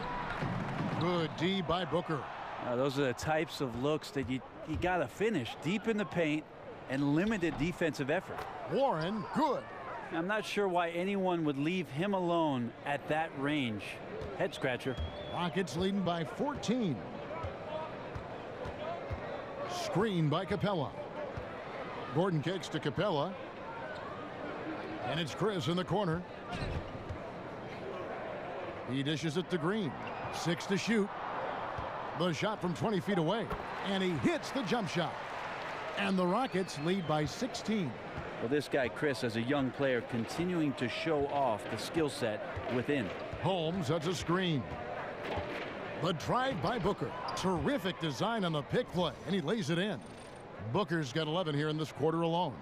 Good D by Booker. Now, those are the types of looks that you got to finish deep in the paint and limited defensive effort. Warren, good. I'm not sure why anyone would leave him alone at that range. Head scratcher. Rockets leading by 14. Screen by Capella. Gordon kicks to Capella. And it's Chris in the corner. He dishes it to Green. 6 to shoot. The shot from 20 feet away. And he hits the jump shot. And the Rockets lead by 16. Well, this guy, Chris, as a young player, continuing to show off the skill set within. Holmes sets a screen. The drive by Booker. Terrific design on the pick play, and he lays it in. Booker's got 11 here in this quarter alone.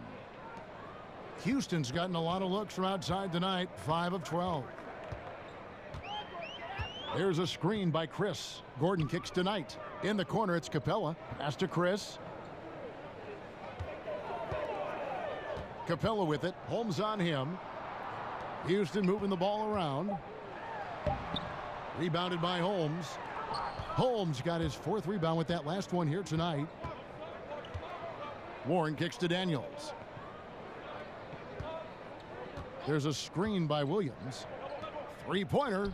Houston's gotten a lot of looks from outside tonight, 5 of 12. There's a screen by Chris. Gordon kicks to Knight. In the corner, it's Capella. Pass to Chris. Capella with it. Holmes on him. Houston moving the ball around. Rebounded by Holmes. Holmes got his 4th rebound with that last one here tonight. Warren kicks to Daniels. There's a screen by Williams. 3-pointer.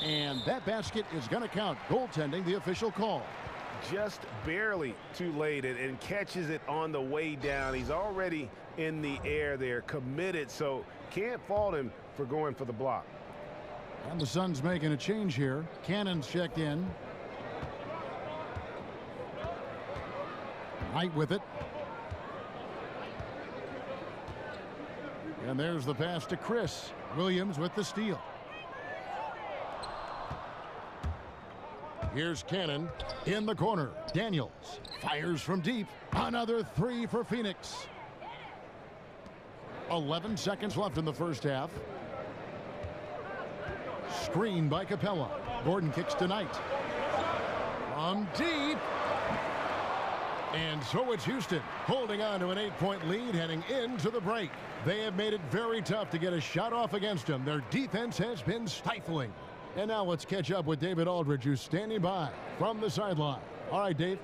And that basket is going to count. Goaltending, the official call. Just barely too late and catches it on the way down. He's already in the air there, committed, so can't fault him for going for the block. And the Suns making a change here. Cannon's checked in. Knight with it. And there's the pass to Chris. Williams with the steal. Here's Cannon in the corner. Daniels fires from deep. Another 3 for Phoenix. 11 seconds left in the first half. Screen by Capella. Gordon kicks to Knight. From deep. And so it's Houston holding on to an 8-point lead heading into the break. They have made it very tough to get a shot off against them. Their defense has been stifling. And now let's catch up with David Aldridge, who's standing by from the sideline. All right, Dave.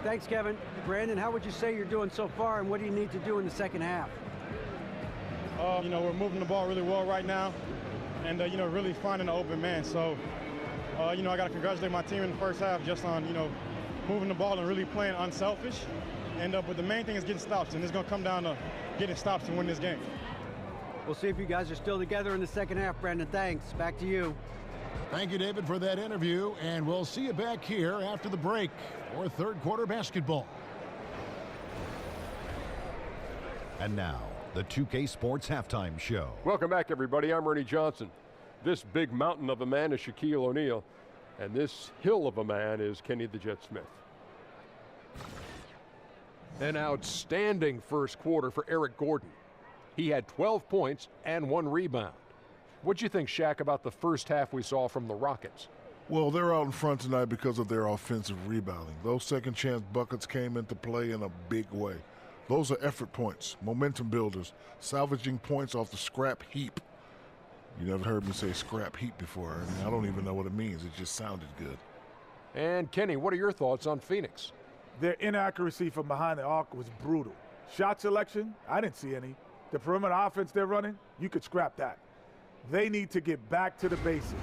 Thanks, Kevin. Brandon, how would you say you're doing so far, and what do you need to do in the second half? We're moving the ball really well right now, and, really finding the open man. So, I got to congratulate my team in the first half just on, moving the ball and really playing unselfish. But the main thing is getting stops, and it's going to come down to getting stops to win this game. We'll see if you guys are still together in the second half, Brandon. Thanks. Back to you. Thank you, David, for that interview, and we'll see you back here after the break for third quarter basketball. And now, the 2K Sports Halftime Show. Welcome back, everybody. I'm Ernie Johnson. This big mountain of a man is Shaquille O'Neal, and this hill of a man is Kenny the Jet Smith. An outstanding first quarter for Eric Gordon. He had 12 points and 1 rebound. What'd you think, Shaq, about the first half we saw from the Rockets? Well, they're out in front tonight because of their offensive rebounding. Those second chance buckets came into play in a big way. Those are effort points, momentum builders, salvaging points off the scrap heap. You never heard me say scrap heap before. I don't even know what it means. It just sounded good. And Kenny, what are your thoughts on Phoenix? Their inaccuracy from behind the arc was brutal. Shot selection, I didn't see any. The perimeter offense they're running, you could scrap that. They need to get back to the basics.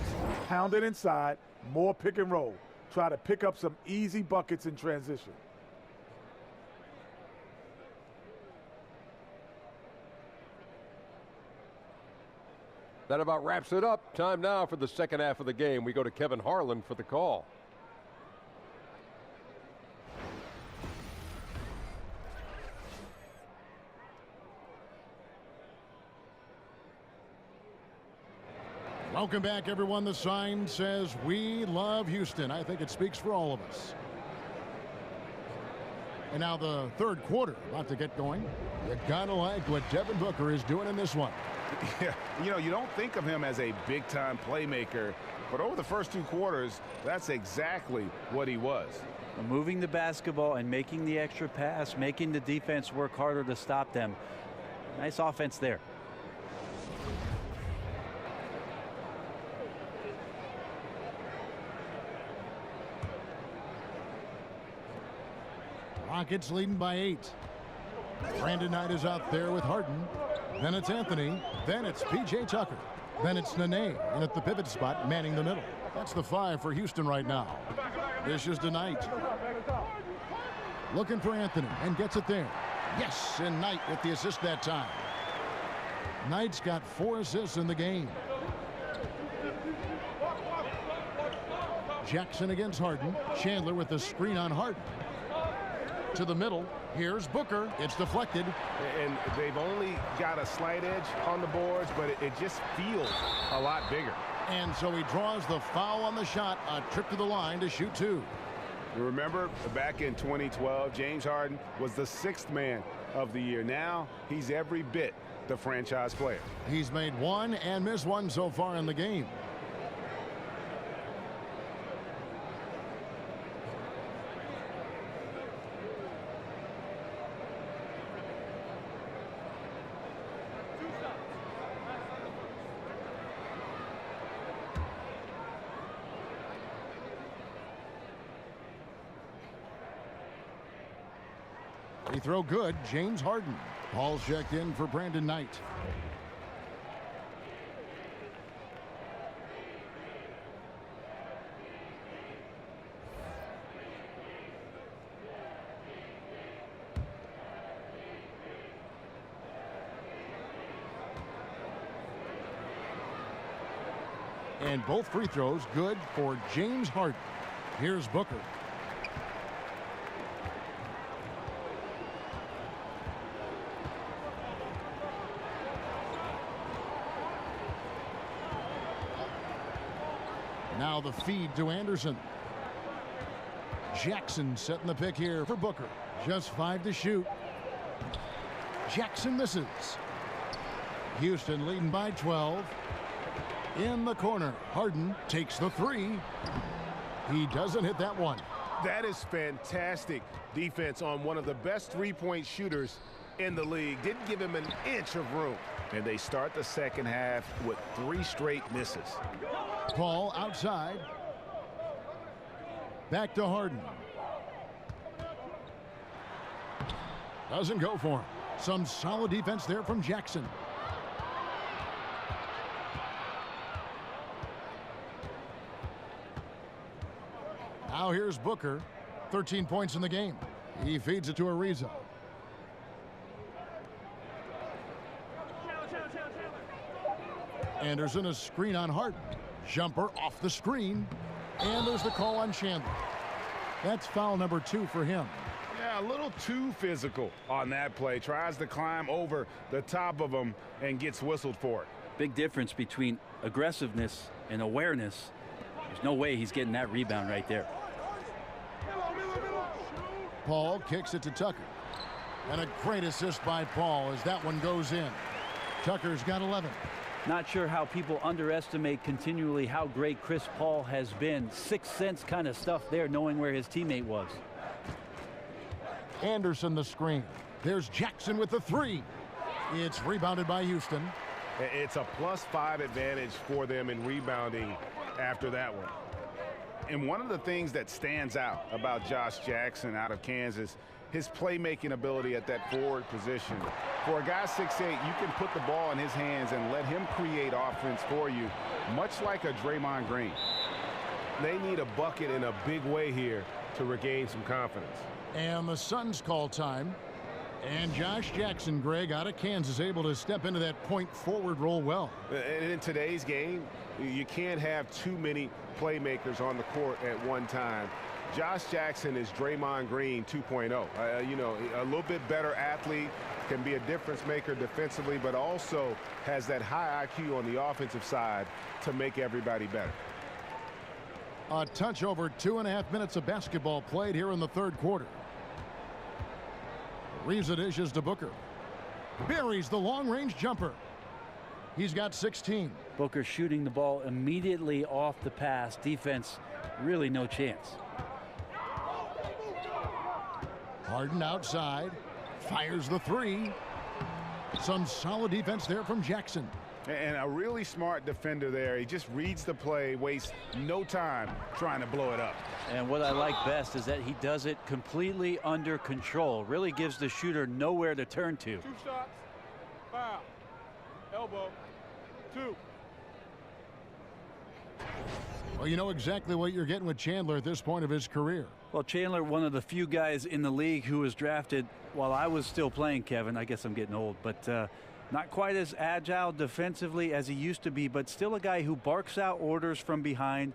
Pound it inside, more pick and roll. Try to pick up some easy buckets in transition. That about wraps it up. Time now for the second half of the game. We go to Kevin Harlan for the call. Welcome back, everyone. The sign says, "We love Houston." I think it speaks for all of us. And now the third quarter about to get going. You gotta like what Devin Booker is doing in this one. Yeah, you know, you don't think of him as a big-time playmaker, but over the first 2 quarters, that's exactly what he was. Moving the basketball and making the extra pass, making the defense work harder to stop them. Nice offense there. Rockets leading by 8. Brandon Knight is out there with Harden. Then it's Anthony. Then it's P.J. Tucker. Then it's Nene. And at the pivot spot, manning the middle. That's the 5 for Houston right now. This is to Knight. Looking for Anthony and gets it there. Yes, and Knight with the assist that time. Knight's got 4 assists in the game. Jackson against Harden. Chandler with the screen on Harden. To the middle. Here's Booker. It's deflected. And they've only got a slight edge on the boards, but it just feels a lot bigger. And so he draws the foul on the shot. A trip to the line to shoot 2. You remember back in 2012, James Harden was the 6th man of the year. Now he's every bit the franchise player. He's made 1 and missed 1 so far in the game. Free throw good. James Harden. Ball's checked in for Brandon Knight. And both free throws good for James Harden. Here's Booker. Now the feed to Anderson. Jackson setting the pick here for Booker. Just 5 to shoot. Jackson misses. Houston leading by 12. In the corner, Harden takes the 3. He doesn't hit that one. That is fantastic defense on one of the best three-point shooters in the league. Didn't give him an inch of room. And they start the second half with 3 straight misses. Paul outside. Back to Harden. Doesn't go for him. Some solid defense there from Jackson. Now here's Booker. 13 points in the game. He feeds it to Ariza. Anderson, a screen on Harden. Jumper off the screen. And there's the call on Chandler. That's foul number 2 for him. Yeah, a little too physical on that play. Tries to climb over the top of him and gets whistled for it. Big difference between aggressiveness and awareness. There's no way he's getting that rebound right there. Paul kicks it to Tucker. And a great assist by Paul as that one goes in. Tucker's got 11. Not sure how people underestimate continually how great Chris Paul has been. Sixth sense kind of stuff there, knowing where his teammate was. Anderson the screen. There's Jackson with the 3. It's rebounded by Houston. It's a +5 advantage for them in rebounding after that one. And one of the things that stands out about Josh Jackson out of Kansas, his playmaking ability at that forward position. For a guy 6'8", you can put the ball in his hands and let him create offense for you, much like a Draymond Green. They need a bucket in a big way here to regain some confidence. And the Suns call time. And Josh Jackson, Greg, out of Kansas, able to step into that point forward role well. And in today's game, you can't have too many playmakers on the court at one time. Josh Jackson is Draymond Green 2.0. You know, a little bit better athlete, can be a difference maker defensively, but also has that high IQ on the offensive side to make everybody better. A touch over 2.5 minutes of basketball played here in the third quarter. Reza dishes to Booker. Buries the long-range jumper. He's got 16. Booker shooting the ball immediately off the pass. Defense, really no chance. Harden outside. Fires the 3. Some solid defense there from Jackson. And a really smart defender there. He just reads the play, wastes no time trying to blow it up. And what I like best is that he does it completely under control. Really gives the shooter nowhere to turn to. 2 shots. Foul. Elbow. 2. Well, you know exactly what you're getting with Chandler at this point of his career. Well, Chandler, one of the few guys in the league who was drafted while I was still playing, Kevin. I guess I'm getting old, but not quite as agile defensively as he used to be, but still a guy who barks out orders from behind,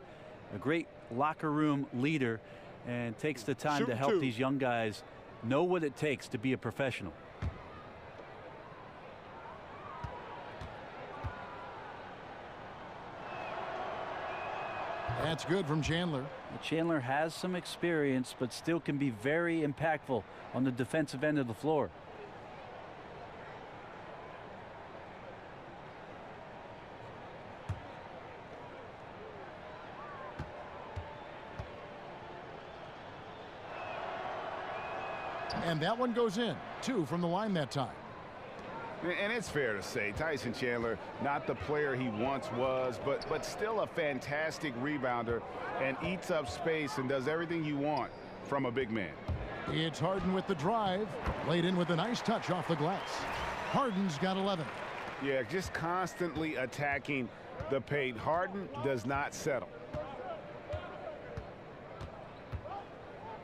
a great locker room leader, and takes the time to help these young guys know what it takes to be a professional. That's good from Chandler. Chandler has some experience, but still can be very impactful on the defensive end of the floor. And that one goes in. 2 from the line that time. And it's fair to say Tyson Chandler, not the player he once was, but still a fantastic rebounder and eats up space and does everything you want from a big man. It's Harden with the drive. Laid in with a nice touch off the glass. Harden's got 11. Yeah, just constantly attacking the paint. Harden does not settle.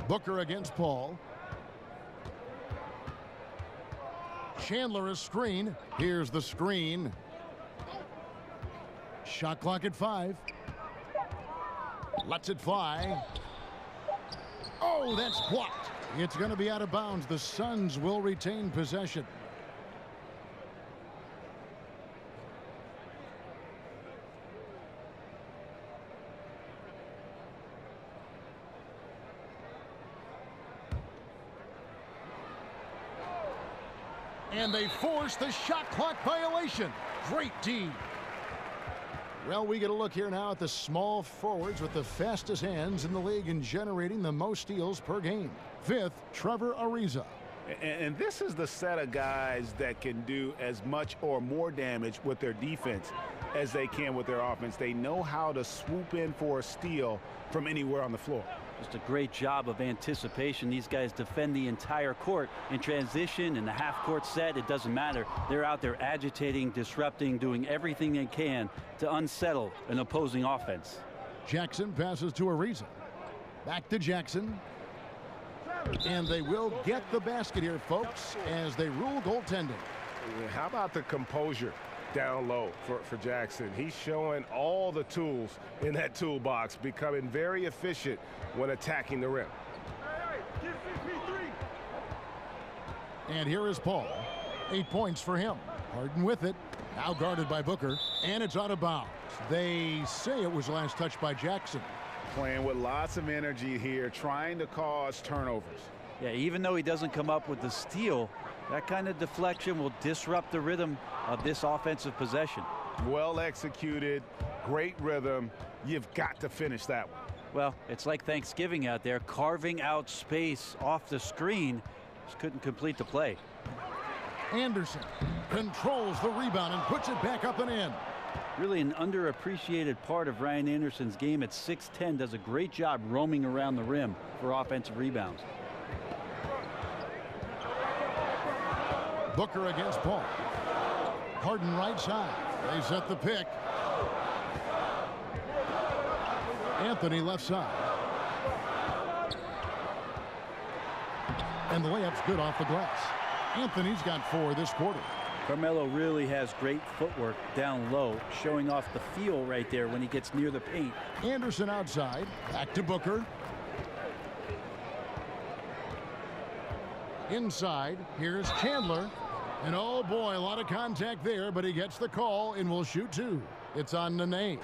Booker against Paul. Chandler a screen. Here's the screen. Shot clock at 5. Lets it fly. Oh, that's blocked. It's going to be out of bounds. The Suns will retain possession. And they force the shot clock violation. Great D. Well, we get a look here now at the small forwards with the fastest hands in the league and generating the most steals per game. 5th, Trevor Ariza. And this is the set of guys that can do as much or more damage with their defense as they can with their offense. They know how to swoop in for a steal from anywhere on the floor. Just a great job of anticipation. These guys defend the entire court in transition, in the half-court set. It doesn't matter. They're out there agitating, disrupting, doing everything they can to unsettle an opposing offense. Jackson passes to Ariza. Back to Jackson. And they will get the basket here, folks, as they rule goaltending. How about the composure down low for Jackson. He's showing all the tools in that toolbox, becoming very efficient when attacking the rim. And here is Paul. 8 points for him. Harden with it. Now guarded by Booker. And it's out of bounds. They say it was last touched by Jackson. Playing with lots of energy here, trying to cause turnovers. Yeah, even though he doesn't come up with the steal, that kind of deflection will disrupt the rhythm of this offensive possession. Well executed, great rhythm. You've got to finish that one. Well, it's like Thanksgiving out there, carving out space off the screen. Just couldn't complete the play. Anderson controls the rebound and puts it back up and in. Really an underappreciated part of Ryan Anderson's game at 6'10", does a great job roaming around the rim for offensive rebounds. Booker against Paul. Harden right side. They set the pick. Anthony left side. And the layup's good off the glass. Anthony's got 4 this quarter. Carmelo really has great footwork down low, showing off the feel right there when he gets near the paint. Anderson outside. Back to Booker. Inside, here's Chandler. And oh boy, a lot of contact there, but he gets the call and will shoot 2. It's on Nene.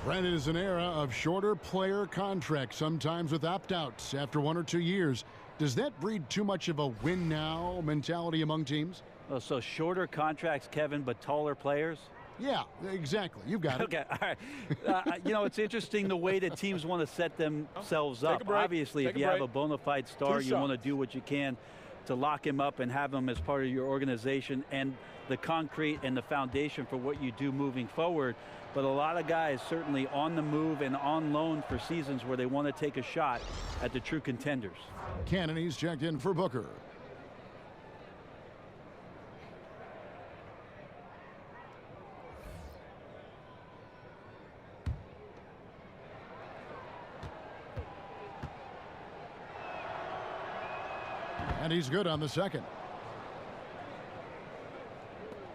Brandon, is an era of shorter player contracts, sometimes with opt-outs after 1 or 2 years. Does that breed too much of a win now mentality among teams? Oh, so shorter contracts, Kevin, but taller players? Yeah, exactly. You've got it. Okay, all right. You know, it's interesting the way that teams want to set themselves up. Obviously, if you have a bona fide star, you want to do what you can to lock him up and have him as part of your organization and the concrete and the foundation for what you do moving forward. But a lot of guys certainly on the move and on loan for seasons where they want to take a shot at the true contenders. Cannon, he's checked in for Booker. And he's good on the second.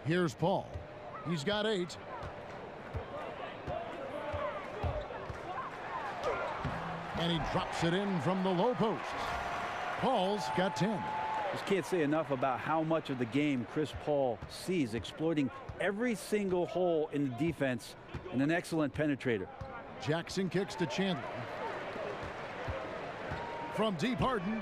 Here's Paul. He's got 8. And he drops it in from the low post. Paul's got 10. Just can't say enough about how much of the game Chris Paul sees, exploiting every single hole in the defense, and an excellent penetrator. Jackson kicks to Chandler. From deep, Harden.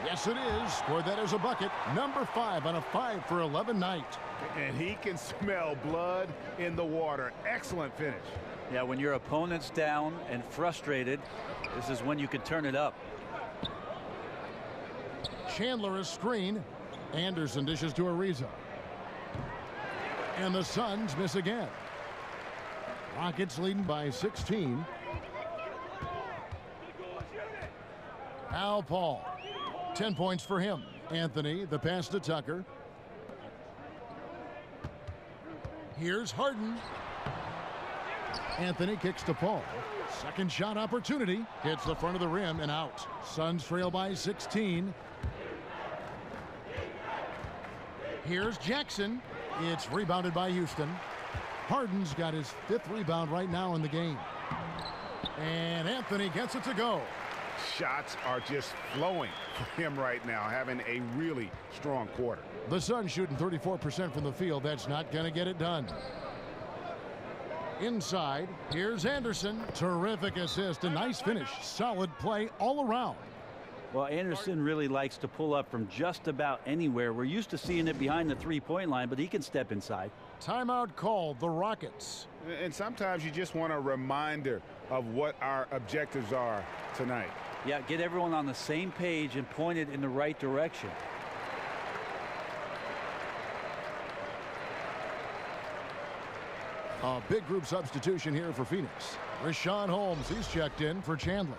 Yes, it is. Scored that as a bucket. Number 5 on a 5 for 11 night. And he can smell blood in the water. Excellent finish. Yeah, when your opponent's down and frustrated, this is when you can turn it up. Chandler is screen. Anderson dishes to Ariza. And the Suns miss again. Rockets leading by 16. Al Paul. 10 points for him. Anthony, the pass to Tucker. Here's Harden. Anthony kicks to Paul. Second shot opportunity. Hits the front of the rim and out. Suns trail by 16. Here's Jackson. It's rebounded by Houston. Harden's got his 5th rebound right now in the game. And Anthony gets it to go. Shots are just flowing for him right now, having a really strong quarter. The Suns shooting 34% from the field. That's not going to get it done. Inside, here's Anderson. Terrific assist, a nice finish. Solid play all around. Well, Anderson really likes to pull up from just about anywhere. We're used to seeing it behind the three-point line, but he can step inside. Timeout called, the Rockets. And sometimes you just want a reminder of what our objectives are tonight. Yeah, get everyone on the same page and point it in the right direction. A big group substitution here for Phoenix. Rashawn Holmes, he's checked in for Chandler.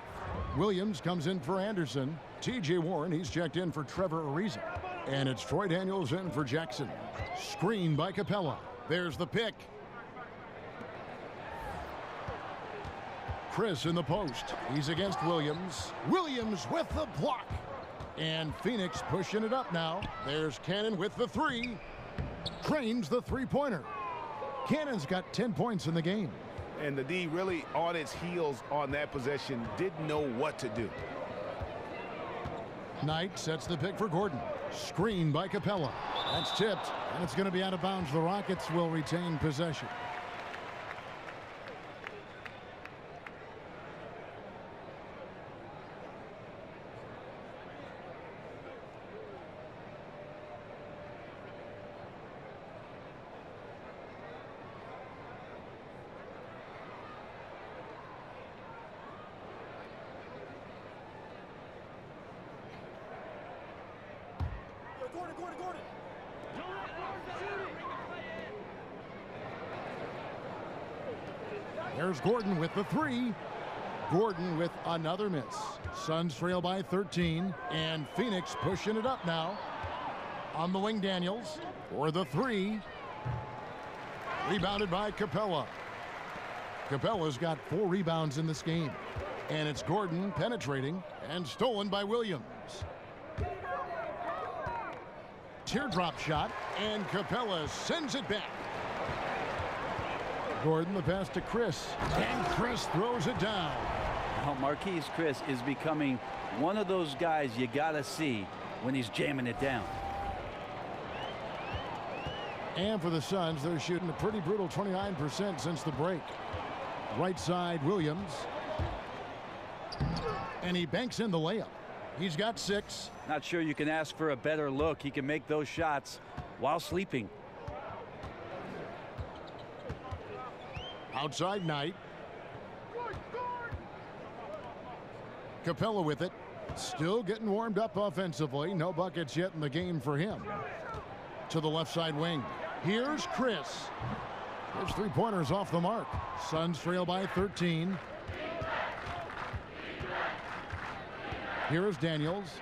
Williams comes in for Anderson. T.J. Warren, he's checked in for Trevor Ariza. And it's Troy Daniels in for Jackson. Screen by Capella. There's the pick. Chris in the post. He's against Williams. Williams with the block. And Phoenix pushing it up now. There's Cannon with the 3. Cranes the 3-pointer. Cannon's got 10 points in the game. And the D really on its heels on that possession, didn't know what to do. Knight sets the pick for Gordon. Screen by Capella. That's tipped, and it's going to be out of bounds. The Rockets will retain possession. There's Gordon with the three. Gordon with another miss. Suns trail by 13, and Phoenix pushing it up now. On the wing, Daniels for the three. Rebounded by Capella. Capella's got 4 rebounds in this game. And it's Gordon penetrating and stolen by Williams. Teardrop shot, and Capella sends it back. Gordon, the pass to Chris, and Chris throws it down. Now, Marquise Chris is becoming one of those guys you gotta see when he's jamming it down. And for the Suns, they're shooting a pretty brutal 29% since the break. Right side, Williams. And he banks in the layup. He's got 6. Not sure you can ask for a better look. He can make those shots while sleeping. Outside Knight. Capella with it. Still getting warmed up offensively. No buckets yet in the game for him. To the left side wing. Here's Chris. His 3-pointers off the mark. Suns trail by 13. Here is Daniels.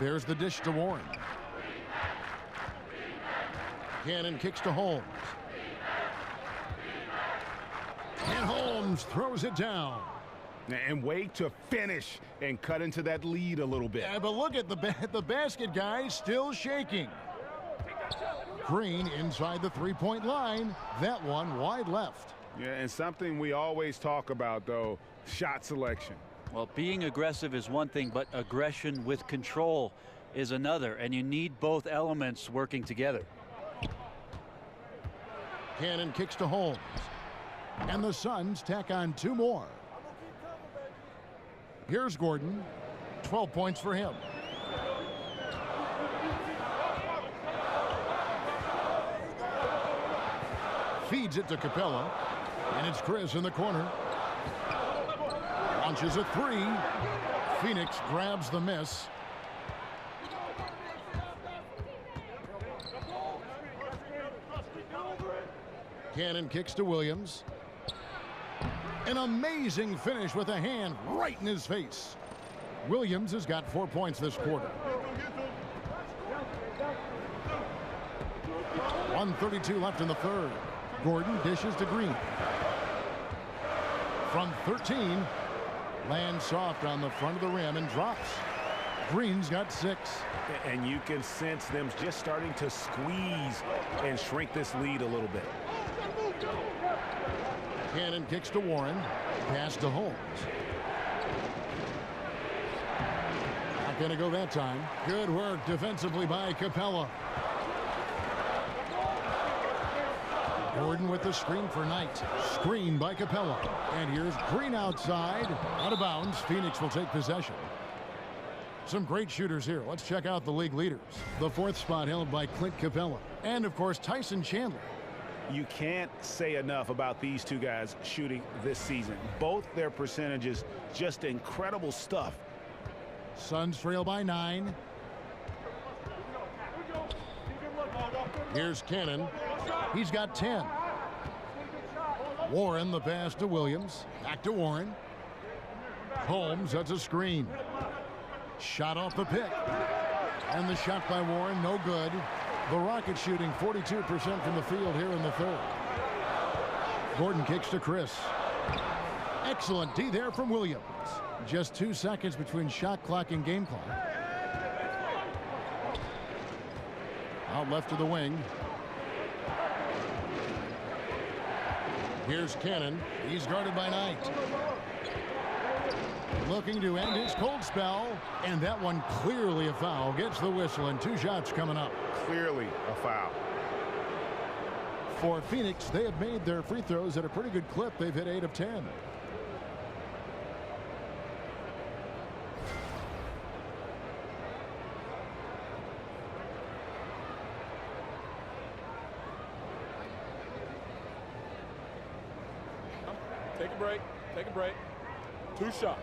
There's the dish to Warren. Cannon kicks to Holmes. And Holmes throws it down. And wait to finish and cut into that lead a little bit. Yeah, but look at the basket guy still shaking. Green inside the 3-point line. That one wide left. Yeah, and something we always talk about, though, shot selection. Well, being aggressive is one thing, but aggression with control is another, and you need both elements working together. Cannon kicks to Holmes. And the Suns tack on 2 more. Here's Gordon. 12 points for him. Feeds it to Capella. And it's Chris in the corner. Launches a 3. Phoenix grabs the miss. Cannon kicks to Williams. An amazing finish with a hand right in his face. Williams has got 4 points this quarter. 1:32 left in the third. Gordon dishes to Green. From 13, lands soft on the front of the rim and drops. Green's got 6. And you can sense them just starting to squeeze and shrink this lead a little bit. Cannon kicks to Warren. Pass to Holmes. Not going to go that time. Good work defensively by Capella. Gordon with the screen for Knight. Screen by Capella. And here's Green outside. Out of bounds. Phoenix will take possession. Some great shooters here. Let's check out the league leaders. The 4th spot held by Clint Capella. And, of course, Tyson Chandler. You can't say enough about these two guys shooting this season. Both their percentages, just incredible stuff. Suns trail by 9. Here's Cannon. He's got 10. Warren, the pass to Williams. Back to Warren. Holmes, that's a screen. Shot off the pick. And the shot by Warren, no good. The Rockets shooting 42% from the field here in the third. Gordon kicks to Chris. Excellent D there from Williams. Just 2 seconds between shot clock and game clock. Out left to the wing. Here's Cannon. He's guarded by Knight. Looking to end his cold spell, and that one clearly a foul. Gets the whistle, and 2 shots coming up. Clearly a foul. For Phoenix, they have made their free throws at a pretty good clip. They've hit 8 of 10. Take a break. Take a break. 2 shots.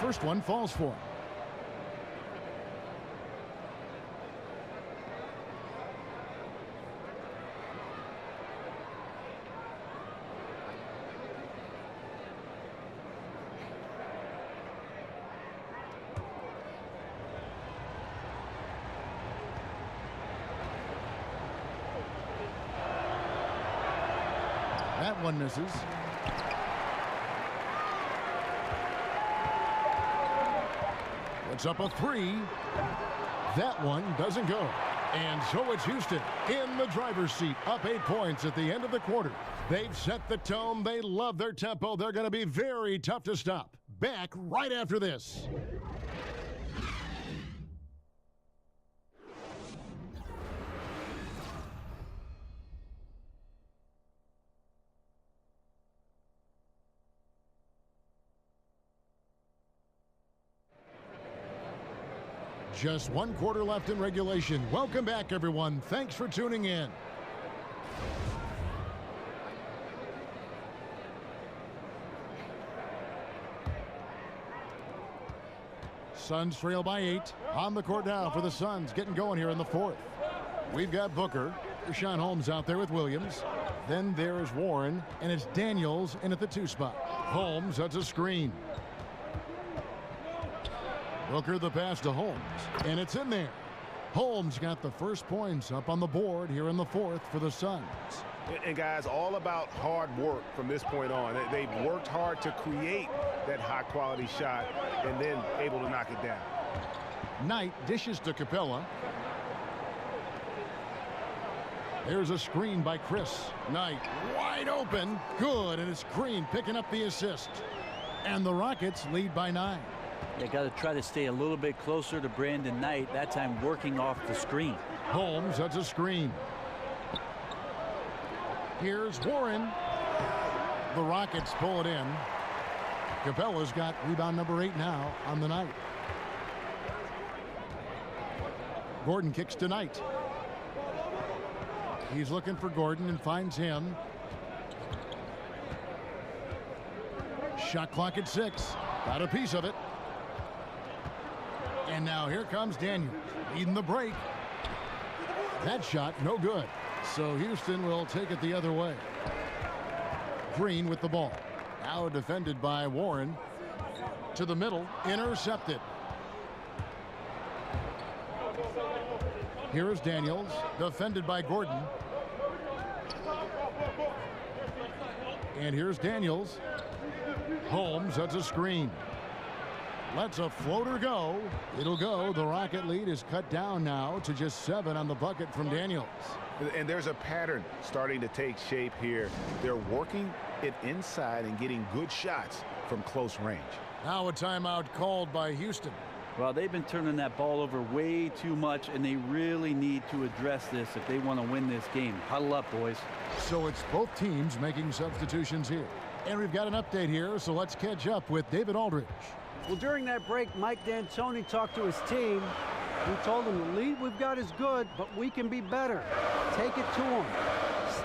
First one falls for him. That one misses. It's up a 3. That one doesn't go. And so it's Houston in the driver's seat, up 8 points at the end of the quarter. They've set the tone. They love their tempo. They're going to be very tough to stop. Back right after this. Just 1 quarter left in regulation. Welcome back, everyone. Thanks for tuning in. Suns trail by 8. On the court now for the Suns. Getting going here in the 4th. We've got Booker. Rashawn Holmes out there with Williams. Then there is Warren. And it's Daniels in at the 2 spot. Holmes, that's a screen. Booker the pass to Holmes, and it's in there. Holmes got the first points up on the board here in the 4th for the Suns. And guys, all about hard work from this point on. They've worked hard to create that high-quality shot and then able to knock it down. Knight dishes to Capella. There's a screen by Chris. Knight wide open. Good, and it's Green picking up the assist. And the Rockets lead by 9. They got to try to stay a little bit closer to Brandon Knight, that time working off the screen. Holmes, that's a screen. Here's Warren. The Rockets pull it in. Capella's got rebound number 8 now on the night. Gordon kicks to Knight. He's looking for Gordon and finds him. Shot clock at 6. Got a piece of it. And now here comes Daniels, leading the break. That shot, no good. So Houston will take it the other way. Green with the ball. Now defended by Warren. To the middle, intercepted. Here is Daniels, defended by Gordon. And here's Daniels. Holmes, that's a screen. Lets a floater go. It'll go. The Rocket lead is cut down now to just 7 on the bucket from Daniels. And there's a pattern starting to take shape here. They're working it inside and getting good shots from close range. Now a timeout called by Houston. Well, they've been turning that ball over way too much, and they really need to address this if they want to win this game. Huddle up, boys. So it's both teams making substitutions here. And we've got an update here, so let's catch up with David Aldridge. Well, during that break, Mike D'Antoni talked to his team. He told them the lead we've got is good, but we can be better. Take it to him.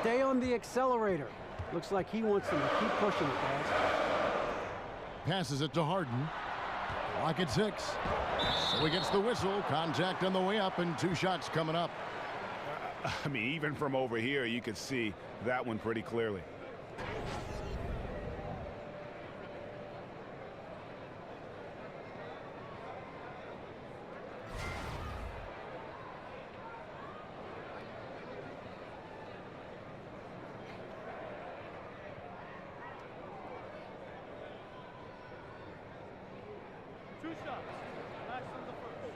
Stay on the accelerator. Looks like he wants them to keep pushing it, guys. Passes it to Harden. Clock at 6. So he gets the whistle. Contact on the way up, and 2 shots coming up. I mean, even from over here, you could see that one pretty clearly. shots. Relax on the first.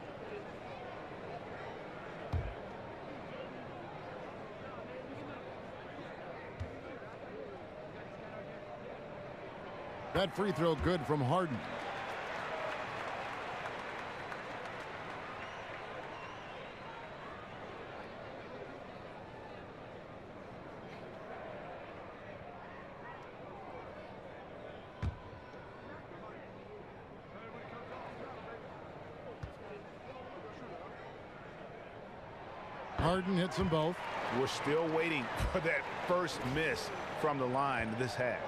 That free throw good from Harden. Harden hits them both. We're still waiting for that first miss from the line this half.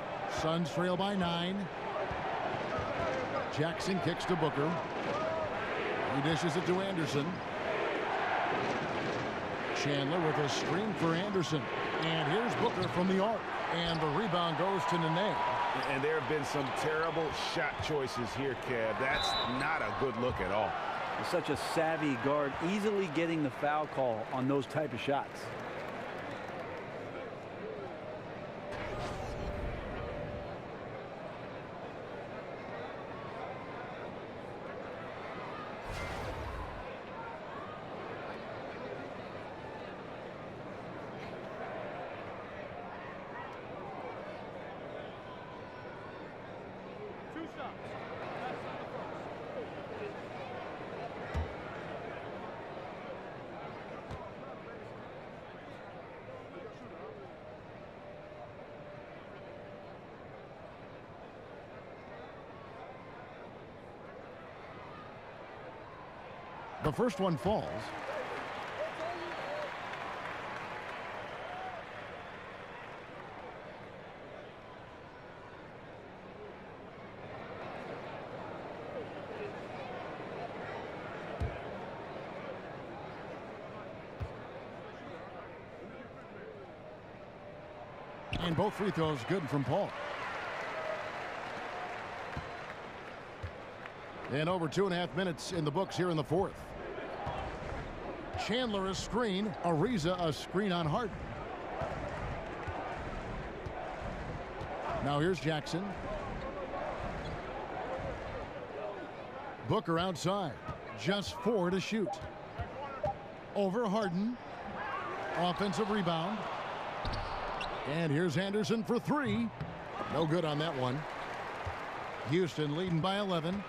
Suns trail by 9. Jackson kicks to Booker. He dishes it to Anderson. Chandler with a screen for Anderson. And here's Booker from the arc. And the rebound goes to Nene. And there have been some terrible shot choices here, Kev. That's not a good look at all. Such a savvy guard, easily getting the foul call on those type of shots. Two shots. Relax on the first. The first one falls. And both free throws good from Paul. And over 2.5 minutes in the books here in the fourth. Chandler a screen. Ariza a screen on Harden. Now here's Jackson. Booker outside. Just 4 to shoot. Over Harden. Offensive rebound. And here's Anderson for 3. No good on that one. Houston leading by 11.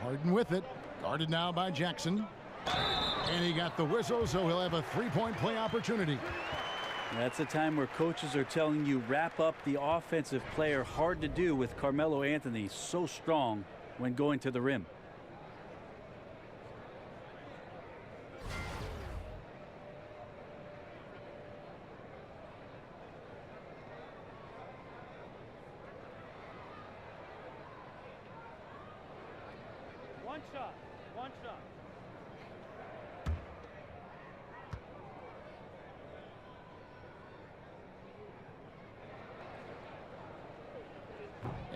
Harden with it. Guarded now by Jackson. And he got the whistle, so he'll have a 3-point play opportunity. That's a time where coaches are telling you wrap up the offensive player. Hard to do with Carmelo Anthony, so strong when going to the rim. One shot. One shot.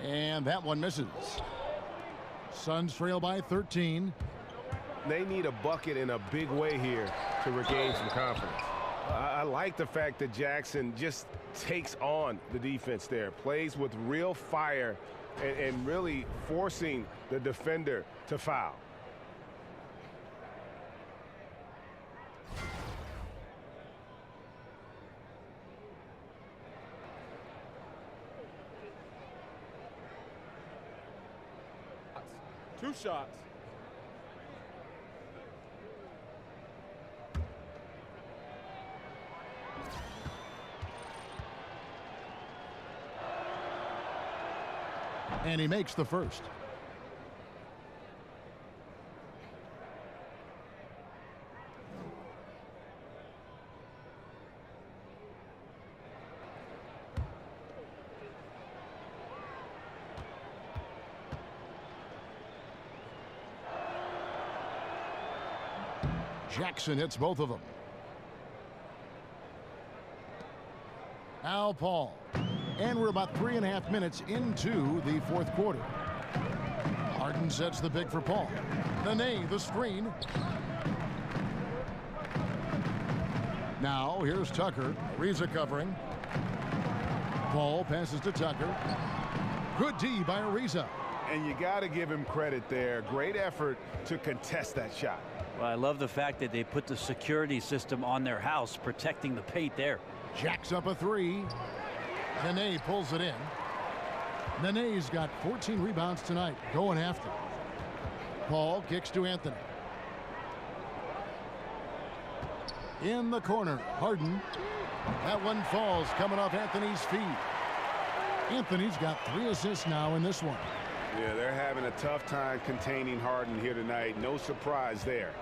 And that one misses. Suns trail by 13. They need a bucket in a big way here to regain some confidence. I like the fact that Jackson just takes on the defense there, plays with real fire and really forcing the defender to foul. Two shots. And he makes the first. Jackson hits both of them. Al Paul. And we're about 3.5 minutes into the fourth quarter. Harden sets the pick for Paul. Nene, the screen. Now here's Tucker. Ariza covering. Paul passes to Tucker. Good D by Ariza. And you got to give him credit there. Great effort to contest that shot. Well, I love the fact that they put the security system on their house, protecting the paint there. Jacks up a three. Nene pulls it in. Nene's got 14 rebounds tonight, going after. Paul kicks to Anthony. In the corner, Harden. That one falls, coming off Anthony's feet. Anthony's got 3 assists now in this one. Yeah, they're having a tough time containing Harden here tonight. No surprise there.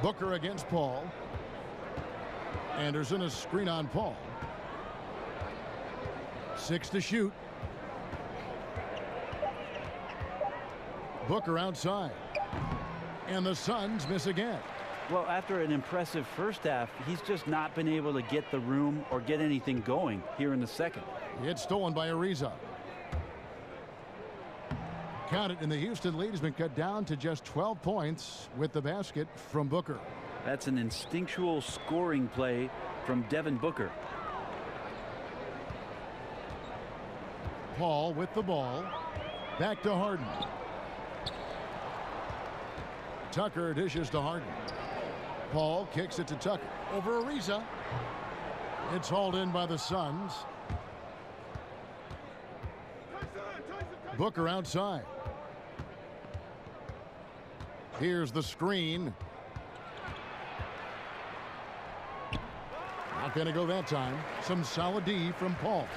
Booker against Paul. Anderson a screen on Paul. 6 to shoot. Booker outside. And the Suns miss again. Well, after an impressive first half, he's just not been able to get the room or get anything going here in the second. It's stolen by Ariza. Count it, and the Houston lead has been cut down to just 12 points with the basket from Booker. That's an instinctual scoring play from Devin Booker. Paul with the ball. Back to Harden. Tucker dishes to Harden. Paul kicks it to Tucker. Over Ariza. It's hauled in by the Suns. Booker outside. Here's the screen. Not going to go that time. Some solid D from Paul.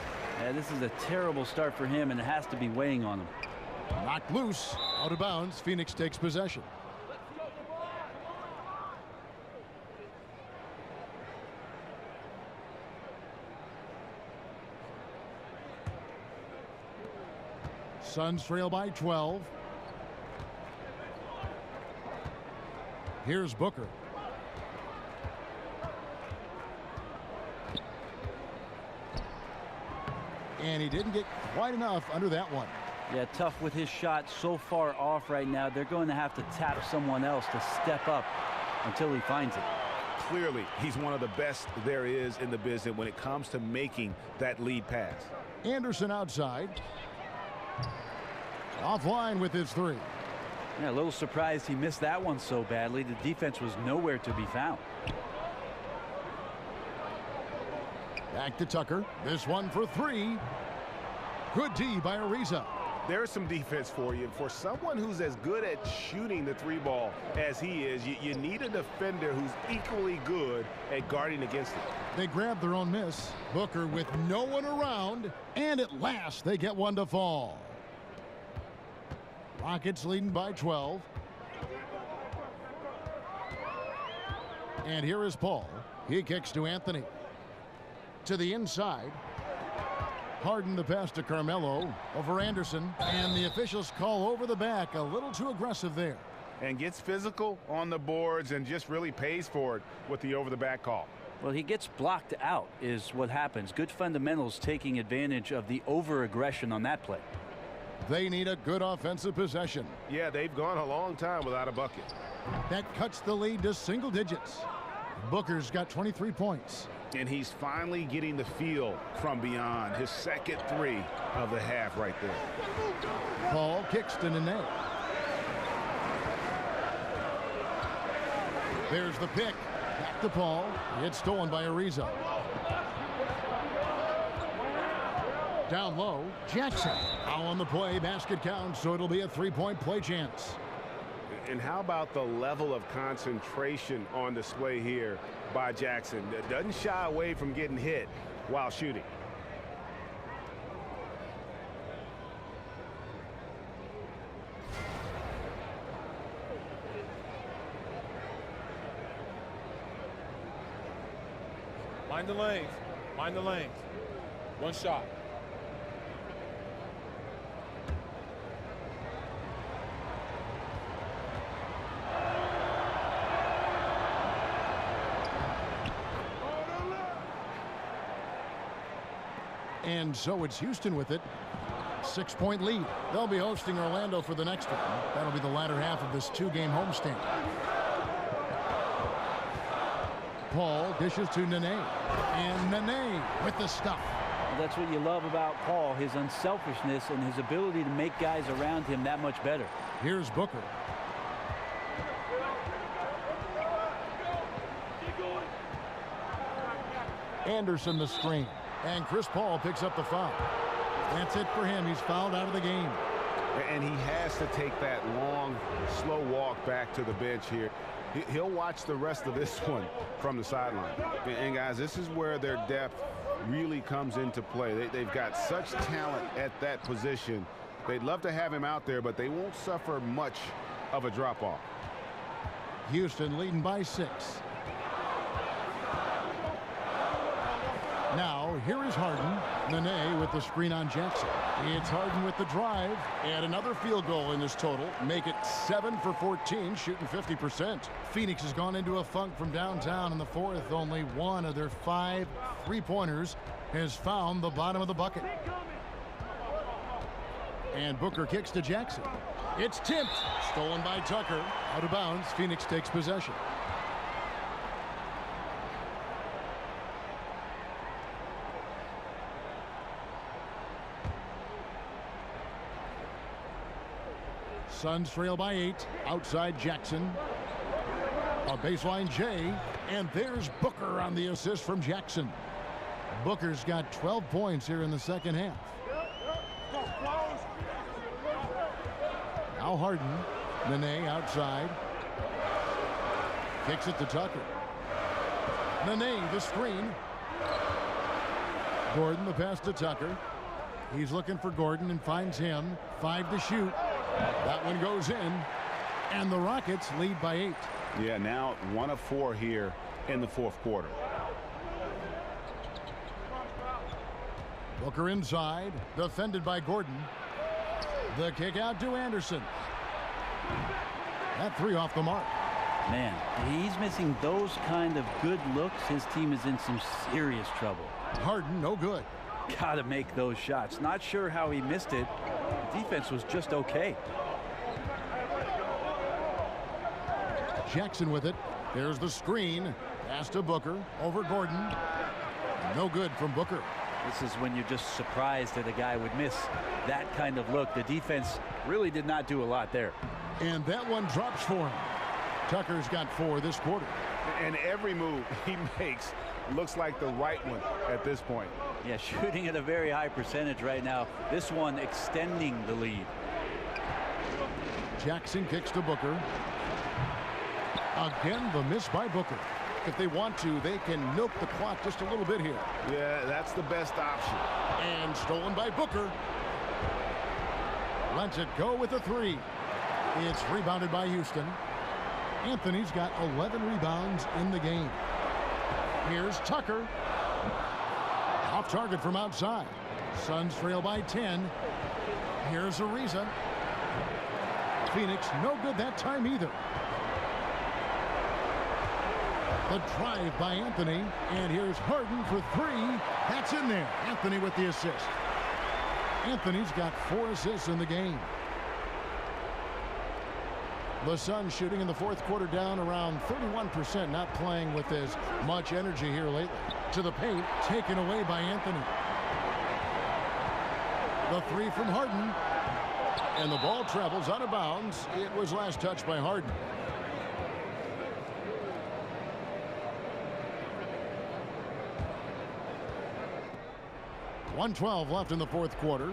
Yeah, this is a terrible start for him, and it has to be weighing on him. Knocked loose. Out of bounds. Phoenix takes possession. Suns trail by 12. Here's Booker. And he didn't get quite enough under that one. Yeah, tough with his shot so far off right now. They're going to have to tap someone else to step up until he finds it. Clearly, he's one of the best there is in the business when it comes to making that lead pass. Anderson outside. Offline with his three. Yeah, a little surprised he missed that one so badly. The defense was nowhere to be found. Back to Tucker. This one for three. Good D by Ariza. There's some defense for you. For someone who's as good at shooting the three ball as he is, you need a defender who's equally good at guarding against it. They grab their own miss. Booker with no one around. And at last they get one to fall. Rockets leading by 12. And here is Paul. He kicks to Anthony. To the inside. Harden the pass to Carmelo. Over Anderson. And the officials call over the back. A little too aggressive there. And gets physical on the boards and just really pays for it with the over the back call. Well, he gets blocked out is what happens. Good fundamentals taking advantage of the over-aggression on that play. They need a good offensive possession. Yeah, they've gone a long time without a bucket. That cuts the lead to single digits. Booker's got 23 points. And he's finally getting the feel from beyond. His second three of the half right there. Paul kicks to Nene. There's the pick. Back to Paul. It's stolen by Ariza. Down low, Jackson. Now on the play, basket counts, so it'll be a three-point play chance. And how about the level of concentration on display here by Jackson? Doesn't shy away from getting hit while shooting. Mind the lanes. Mind the lanes. One shot. And so it's Houston with it. 6-point lead. They'll be hosting Orlando for the next one. That'll be the latter half of this two-game homestand. Paul dishes to Nene. And Nene with the stuff. Well, that's what you love about Paul, his unselfishness and his ability to make guys around him that much better. Here's Booker. Anderson the screen. And Chris Paul picks up the foul. That's it for him. He's fouled out of the game. And he has to take that long, slow walk back to the bench here. He'll watch the rest of this one from the sideline. And guys, this is where their depth really comes into play. They've got such talent at that position. They'd love to have him out there, but they won't suffer much of a drop-off. Houston leading by 6. Now, here is Harden. Nene with the screen on Jackson. It's Harden with the drive. And another field goal in this total. Make it 7 for 14, shooting 50%. Phoenix has gone into a funk from downtown in the fourth. Only one of their 5 three-pointers has found the bottom of the bucket. And Booker kicks to Jackson. It's tipped. Stolen by Tucker. Out of bounds. Phoenix takes possession. Suns trail by 8. Outside Jackson. A baseline J. And there's Booker on the assist from Jackson. Booker's got 12 points here in the second half. Now Harden. Nene outside. Kicks it to Tucker. Nene the screen. Gordon the pass to Tucker. He's looking for Gordon and finds him. 5 to shoot. That one goes in. And the Rockets lead by 8. Yeah, now 1 of 4 here in the fourth quarter. Booker inside. Defended by Gordon. The kick out to Anderson. That 3 off the mark. Man, he's missing those kind of good looks. His team is in some serious trouble. Harden, no good. Gotta make those shots. Not sure how he missed it. The defense was just okay. Jackson with it. There's the screen. Pass to Booker. Over Gordon. No good from Booker. This is when you're just surprised that a guy would miss that kind of look. The defense really did not do a lot there. And that one drops for him. Tucker's got 4 this quarter. And every move he makes looks like the right one at this point. Yeah, shooting at a very high percentage right now. This one extending the lead. Jackson kicks to Booker. Again, the miss by Booker. If they want to, they can milk the clock just a little bit here. Yeah, that's the best option. And stolen by Booker. Lets it go with a 3. It's rebounded by Houston. Anthony's got 11 rebounds in the game. Here's Tucker. Off target from outside. Suns trail by 10. Here's Ariza. Phoenix no good that time either. The drive by Anthony. And here's Harden for 3. That's in there. Anthony with the assist. Anthony's got 4 assists in the game. The Suns shooting in the fourth quarter down around 31%, not playing with as much energy here lately. To the paint, taken away by Anthony. The 3 from Harden. And the ball travels out of bounds. It was last touched by Harden. .112 left in the fourth quarter.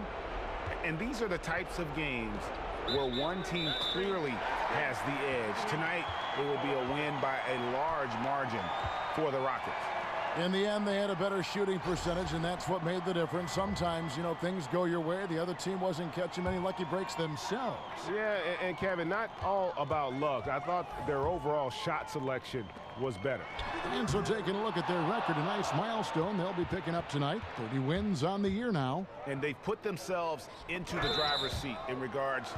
And these are the types of games where one team clearly has the edge. Tonight, it will be a win by a large margin for the Rockets. In the end, they had a better shooting percentage, and that's what made the difference. Sometimes, you know, things go your way. The other team wasn't catching many lucky breaks themselves. Yeah, and Kevin, not all about luck. I thought their overall shot selection was better. And so taking a look at their record, a nice milestone they'll be picking up tonight. 30 wins on the year now. And they've put themselves into the driver's seat in regards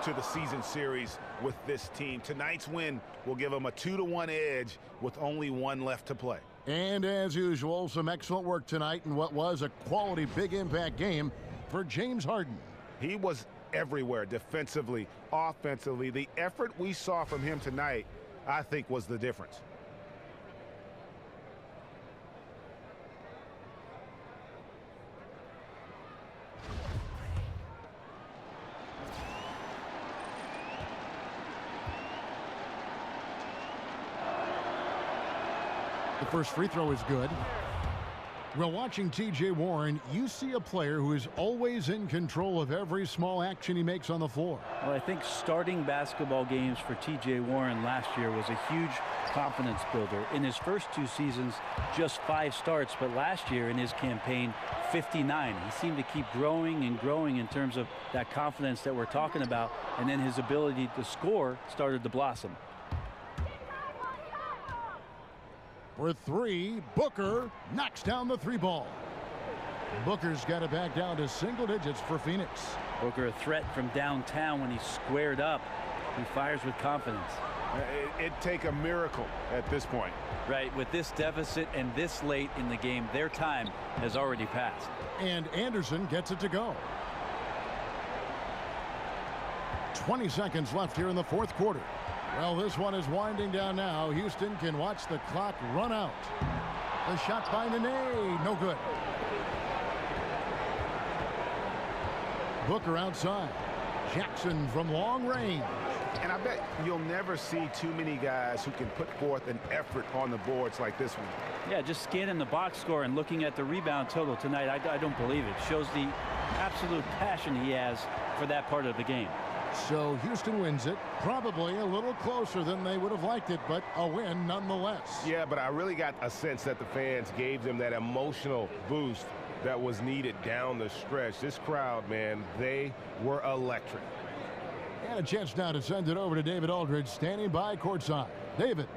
to the season series with this team. Tonight's win will give them a 2-1 edge with only 1 left to play. And as usual, some excellent work tonight in what was a quality big impact game for James Harden. He was everywhere defensively, offensively. The effort we saw from him tonight, I think, was the difference. The first free throw is good. Well, watching T.J. Warren, you see a player who is always in control of every small action he makes on the floor. Well, I think starting basketball games for T.J. Warren last year was a huge confidence builder. In his first 2 seasons, just 5 starts, but last year in his campaign, 59. He seemed to keep growing and growing in terms of that confidence that we're talking about, and then his ability to score started to blossom. For 3, Booker knocks down the 3 ball. Booker's got it back down to single digits for Phoenix. Booker a threat from downtown when he's squared up. He fires with confidence. It'd take a miracle at this point. Right, with this deficit and this late in the game, their time has already passed. And Anderson gets it to go. 20 seconds left here in the 4th quarter. Well, this one is winding down now. Houston can watch the clock run out. The shot by Nene, no good. Booker outside. Jackson from long range. And I bet you'll never see too many guys who can put forth an effort on the boards like this one. Yeah, just scanning the box score and looking at the rebound total tonight, I don't believe it. Shows the absolute passion he has for that part of the game. So Houston wins it, probably a little closer than they would have liked it, but a win nonetheless. Yeah, but I really got a sense that the fans gave them that emotional boost that was needed down the stretch. This crowd, man, they were electric. And a chance now to send it over to David Aldridge, standing by courtside. David.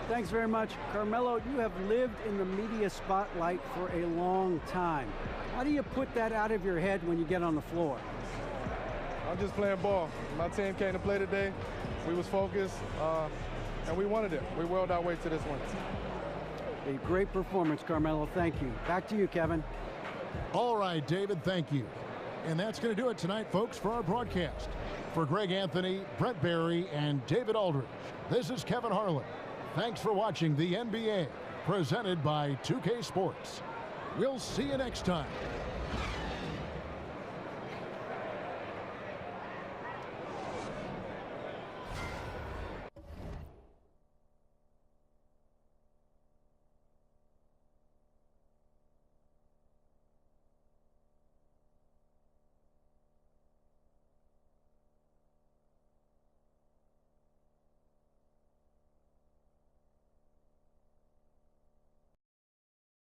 Thanks very much. Carmelo, you have lived in the media spotlight for a long time. How do you put that out of your head when you get on the floor? I'm just playing ball. My team came to play today. We was focused, and we wanted it. We willed our way to this one. A great performance, Carmelo. Thank you. Back to you, Kevin. All right, David, thank you. And that's going to do it tonight, folks, for our broadcast. For Greg Anthony, Brett Barry, and David Aldridge, this is Kevin Harlan. Thanks for watching the NBA, presented by 2K Sports. We'll see you next time.